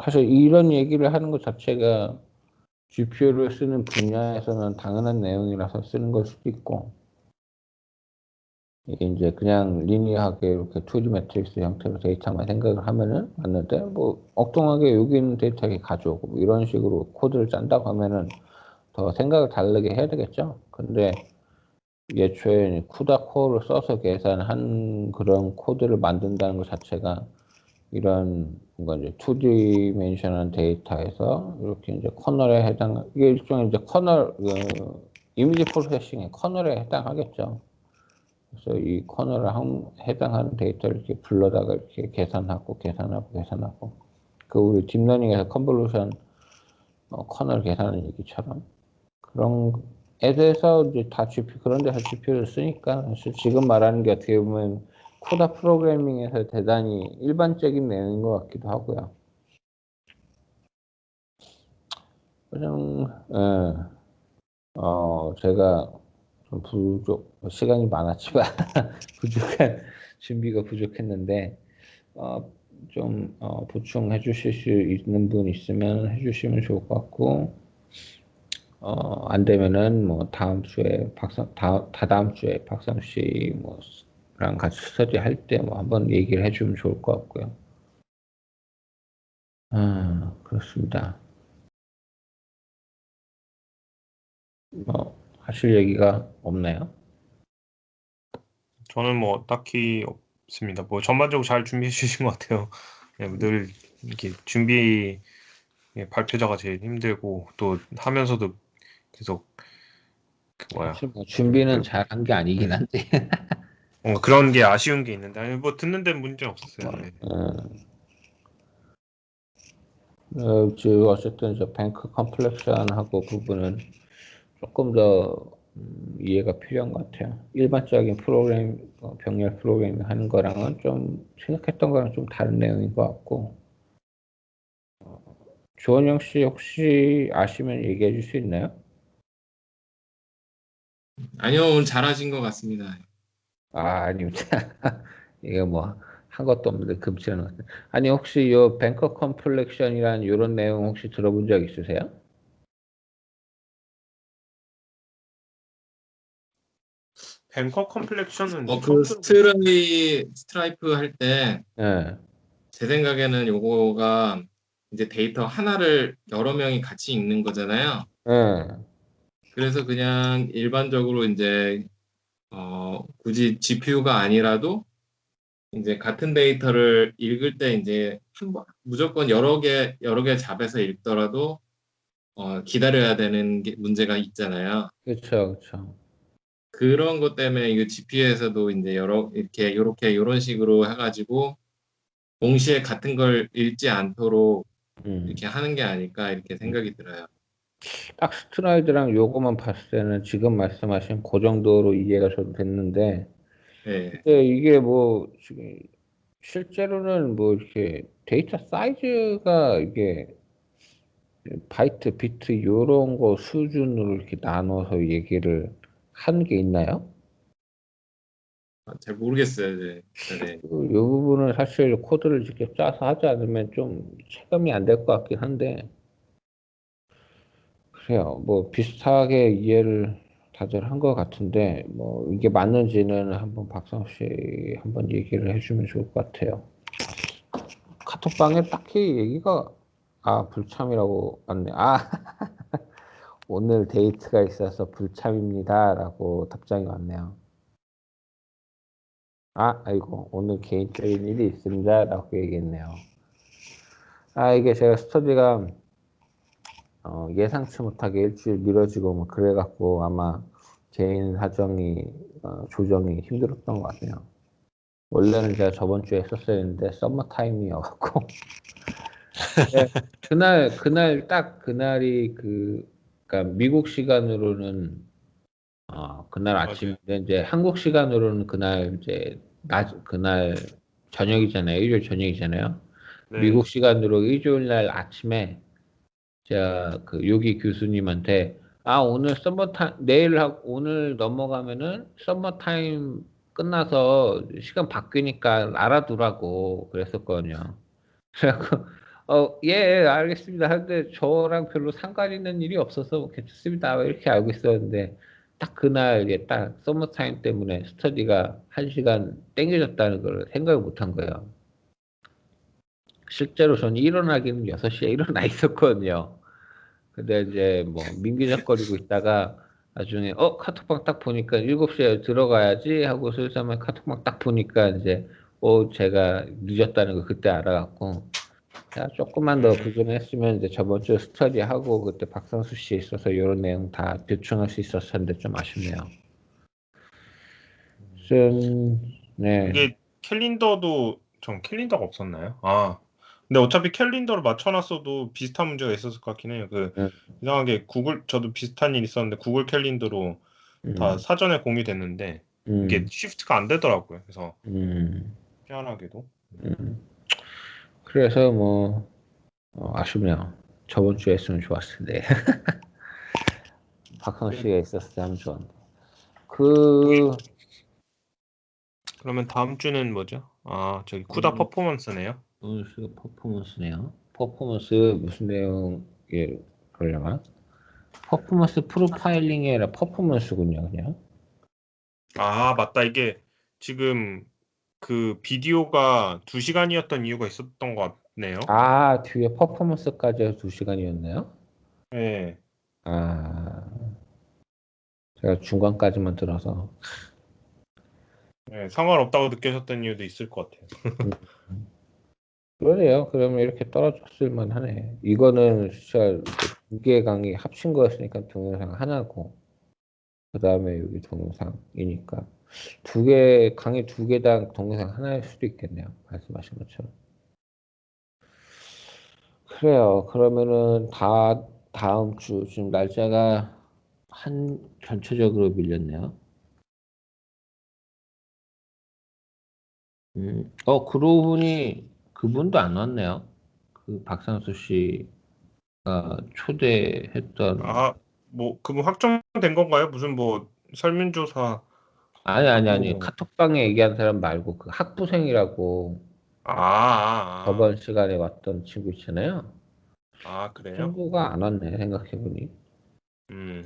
사실 이런 얘기를 하는 것 자체가 GPU를 쓰는 분야에서는 당연한 내용이라서 쓰는 걸 수도 있고, 이게 이제 그냥 리니어하게 이렇게 2D 매트릭스 형태로 데이터만 생각을 하면은 맞는데, 뭐 엉뚱하게 여기 있는 데이터 가져오고 뭐 이런 식으로 코드를 짠다고 하면은 더 생각을 다르게 해야 되겠죠. 근데 예초에 쿠다 코어를 써서 계산한 그런 코드를 만든다는 것 자체가 이런 뭔가 이제 2디멘션한 데이터에서 이렇게 이제 커널에 해당, 이게 일종의 이제 커널 이미지 프로세싱의 커널에 해당하겠죠. 그래서 이 커널에 해당하는 데이터를 이렇게 불러다가 이렇게 계산하고 그 우리 딥러닝에서 컨볼루션 커널 계산하는 얘기처럼 그런 에 대해서 이제 다 GPU, 그런 데서 GPU를 쓰니까 사실 지금 말하는 게 어떻게 보면 코다 프로그래밍에서 대단히 일반적인 내용인 것 같기도 하고요. 그냥 제가 좀 시간이 많았지만 준비가 부족했는데 좀 보충해 주실 수 있는 분 있으면 해주시면 좋을 것 같고, 안 되면은 뭐 다음 주에 다다음 주에 박상 씨 뭐랑 같이 스터디 할 때 뭐 한번 얘기를 해주면 좋을 것 같고요. 그렇습니다. 뭐 하실 얘기가 없나요? 저는 뭐 딱히 없습니다. 뭐 전반적으로 잘 준비해 주신 것 같아요. 늘 이렇게 준비 발표자가 제일 힘들고 또 하면서도 계속 사실 뭐 준비는 잘 한 게 아니긴 한데. 그런 게 아쉬운 게 있는데 아니 뭐 듣는 데는 문제 없었어요. 네. 어쨌든 저 뱅크 컴플렉션하고 부분은 조금 더 이해가 필요한 것 같아요. 일반적인 프로그램, 병렬 프로그래밍 하는 거랑은 좀 생각했던 거랑 좀 다른 내용인 것 같고. 조원영 씨 혹시 아시면 얘기해 줄 수 있나요? 아니요, 오늘 잘하신 것 같습니다. 아닙니다. 이게 뭐 한 것도 없는데 금치는 것 같아요. 아니 혹시 요 뱅커 컴플렉션이란 이런 내용 혹시 들어본 적 있으세요? 뱅커 컴플렉션은 그 처음 들어보네요. 스트라이프 할 때, 예. 제 생각에는 요거가 이제 데이터 하나를 여러 명이 같이 읽는 거잖아요. 예. 그래서 그냥 일반적으로 이제, 굳이 GPU가 아니라도 이제 같은 데이터를 읽을 때 이제 무조건 여러 개 잡아서 읽더라도, 기다려야 되는 문제가 있잖아요. 그렇죠, 그렇죠. 그런 것 때문에 이거 GPU에서도 이제 이렇게 이런 식으로 해가지고 동시에 같은 걸 읽지 않도록 음. 이렇게 하는 게 아닐까 이렇게 생각이 들어요. 딱 스트라이드랑 요거만 봤을 때는 지금 말씀하신 그 정도로 이해가 좀 됐는데, 네. 근데 이게 뭐 지금 실제로는 뭐 이렇게 데이터 사이즈가 이게 바이트, 비트 요런 거 수준으로 이렇게 나눠서 얘기를 하는 게 있나요? 잘 모르겠어요. 네. 네. 요 부분은 사실 코드를 직접 짜서 하지 않으면 좀 체감이 안 될 것 같긴 한데, 그래요. 뭐 비슷하게 이해를 다들 한 것 같은데, 뭐 이게 맞는지는 한번 박성 씨 한번 얘기를 해주면 좋을 것 같아요. 카톡방에 딱히 얘기가, 불참이라고 왔네. 오늘 데이트가 있어서 불참입니다라고 답장이 왔네요. 아이고, 오늘 개인적인 일이 있습니다라고 얘기했네요. 이게 제가 스터디가 예상치 못하게 일주일 미뤄지고 뭐 그래갖고 아마 개인 사정이 조정이 힘들었던 것 같아요. 원래는 제가 저번 주에 했었어야 했는데 썸머 타임이어갖고 네, 그날 딱 그날이 그러니까 미국 시간으로는 그날 맞아요. 아침인데 이제 한국 시간으로는 그날 이제 그날 저녁이잖아요. 일요일 저녁이잖아요. 네. 미국 시간으로 일요일 날 아침에 제가 그 요기 교수님한테 오늘 오늘 넘어가면은 서머타임 끝나서 시간 바뀌니까 알아두라고 그랬었거든요. 그래갖고 예, 알겠습니다 하는데 저랑 별로 상관 있는 일이 없어서 뭐 괜찮습니다 이렇게 알고 있었는데 딱 그날 이게 딱 서머타임 때문에 스터디가 1시간 땡겨졌다는 걸 생각을 못 한 거예요. 실제로 저는 일어나기는 6시에 일어나 있었거든요. 근데 이제 뭐 민기적거리고 있다가 나중에 카톡방 딱 보니까 7시에 들어가야지 하고 슬슬 카톡방 딱 보니까 이제 제가 늦었다는 거 그때 알아갖고 자, 조금만 더 음, 부진했으면 이제 저번 주 스터디하고 그때 박상수 씨 있어서 이런 내용 다 대충할 수 있었을 텐데 좀 아쉽네요. 좀, 네. 이게 캘린더도 전 캘린더가 없었나요? 근데 어차피 캘린더를 맞춰놨어도 비슷한 문제가 있었을 것 같긴 해요. 음, 이상하게 저도 비슷한 일 있었는데 구글 캘린더로 다 음, 사전에 공유됐는데 이게 음, 쉬프트가 안 되더라고요. 그래서 음, 희한하게도. 음. 그래서 뭐, 아쉽네요. 저번 주에 했으면 좋았을 텐데. 박상수 네. 씨가 있었을 때 하면 좋았는데. 또 그, 그러면 다음 주는 뭐죠? 저기 쿠다 퍼포먼스네요. 박상수 퍼포먼스네요. 퍼포먼스 무슨 내용에 그러려나? 퍼포먼스 프로파일링이 아니라 퍼포먼스군요, 그냥. 맞다. 이게 지금 그 비디오가 2시간이었던 이유가 있었던 것 같네요. 뒤에 퍼포먼스까지 해서 2시간이었나요? 네. 제가 중간까지만 들어서. 네, 상관없다고 느끼셨던 이유도 있을 것 같아요. 음, 그러네요. 그러면 이렇게 떨어졌을 만하네. 이거는 진짜 2개 강의 합친 거였으니까 동영상 하나고, 그 다음에 여기 동영상이니까. 강의 2개당 동영상 하나일 수도 있겠네요. 말씀하신 것처럼. 그래요. 그러면은 다음 주, 지금 날짜가 전체적으로 밀렸네요. 그러고 보니 그분도 안 왔네요. 그 박상수 씨가 초대했던, 그분 확정된 건가요? 무슨 뭐 설문조사 아니. 받고. 카톡방에 얘기한 사람 말고 그 학부생이라고 저번 시간에 왔던 친구 있잖아요. 그 그래요? 친구가 안 왔네, 생각해보니.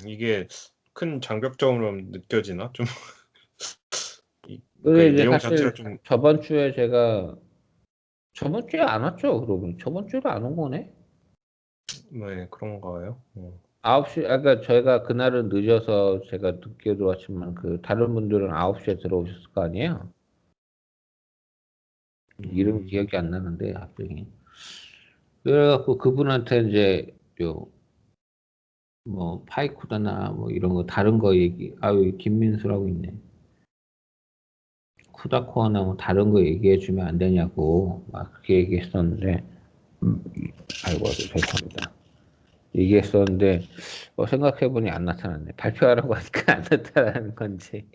이게 큰 장벽점으로 느껴지나? 좀, 그러니까 근데 이 이제 내용 사실 자체가 좀, 저번 주에 안 왔죠, 그러고 보니. 저번 주에도 안 온 거네? 네, 그런가요? 9시, 아까 저희가 그날은 늦어서 제가 늦게 들어왔지만 그 다른 분들은 9시에 들어오셨을 거 아니에요? 이름 음, 기억이 안 나는데 갑자기. 그래갖고 그분한테 이제 요 뭐 파이쿠다나 뭐 이런 거 다른 거 여기 김민수라고 있네. 쿠다코어나 뭐 다른 거 얘기해 주면 안 되냐고 막 그렇게 얘기했었는데 음, 아이고 죄송합니다. 얘기했었는데 생각해보니 안 나타났네. 발표하라고 하니까 안 나타나는 건지.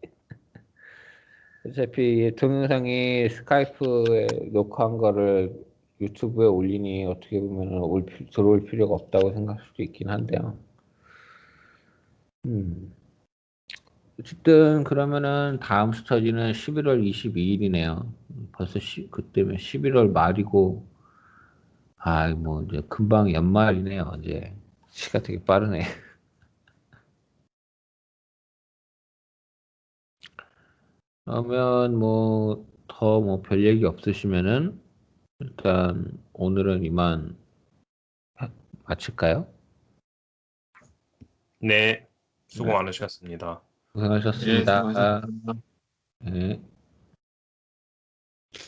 어차피 동영상이 스카이프에 녹화한 거를 유튜브에 올리니 어떻게 보면 들어올 필요가 없다고 생각할 수도 있긴 한데요. 음. 어쨌든 그러면은 다음 스터디는 11월 22일이네요. 벌써 그때면 11월 말이고 뭐 이제 금방 연말이네요. 이제 시가 되게 빠르네. 그러면 뭐 더 뭐 별 얘기 없으시면은 일단 오늘은 이만 마칠까요? 네, 수고 네, 많으셨습니다. 예, 고생하셨습니다. 수고하셨습니다. 네.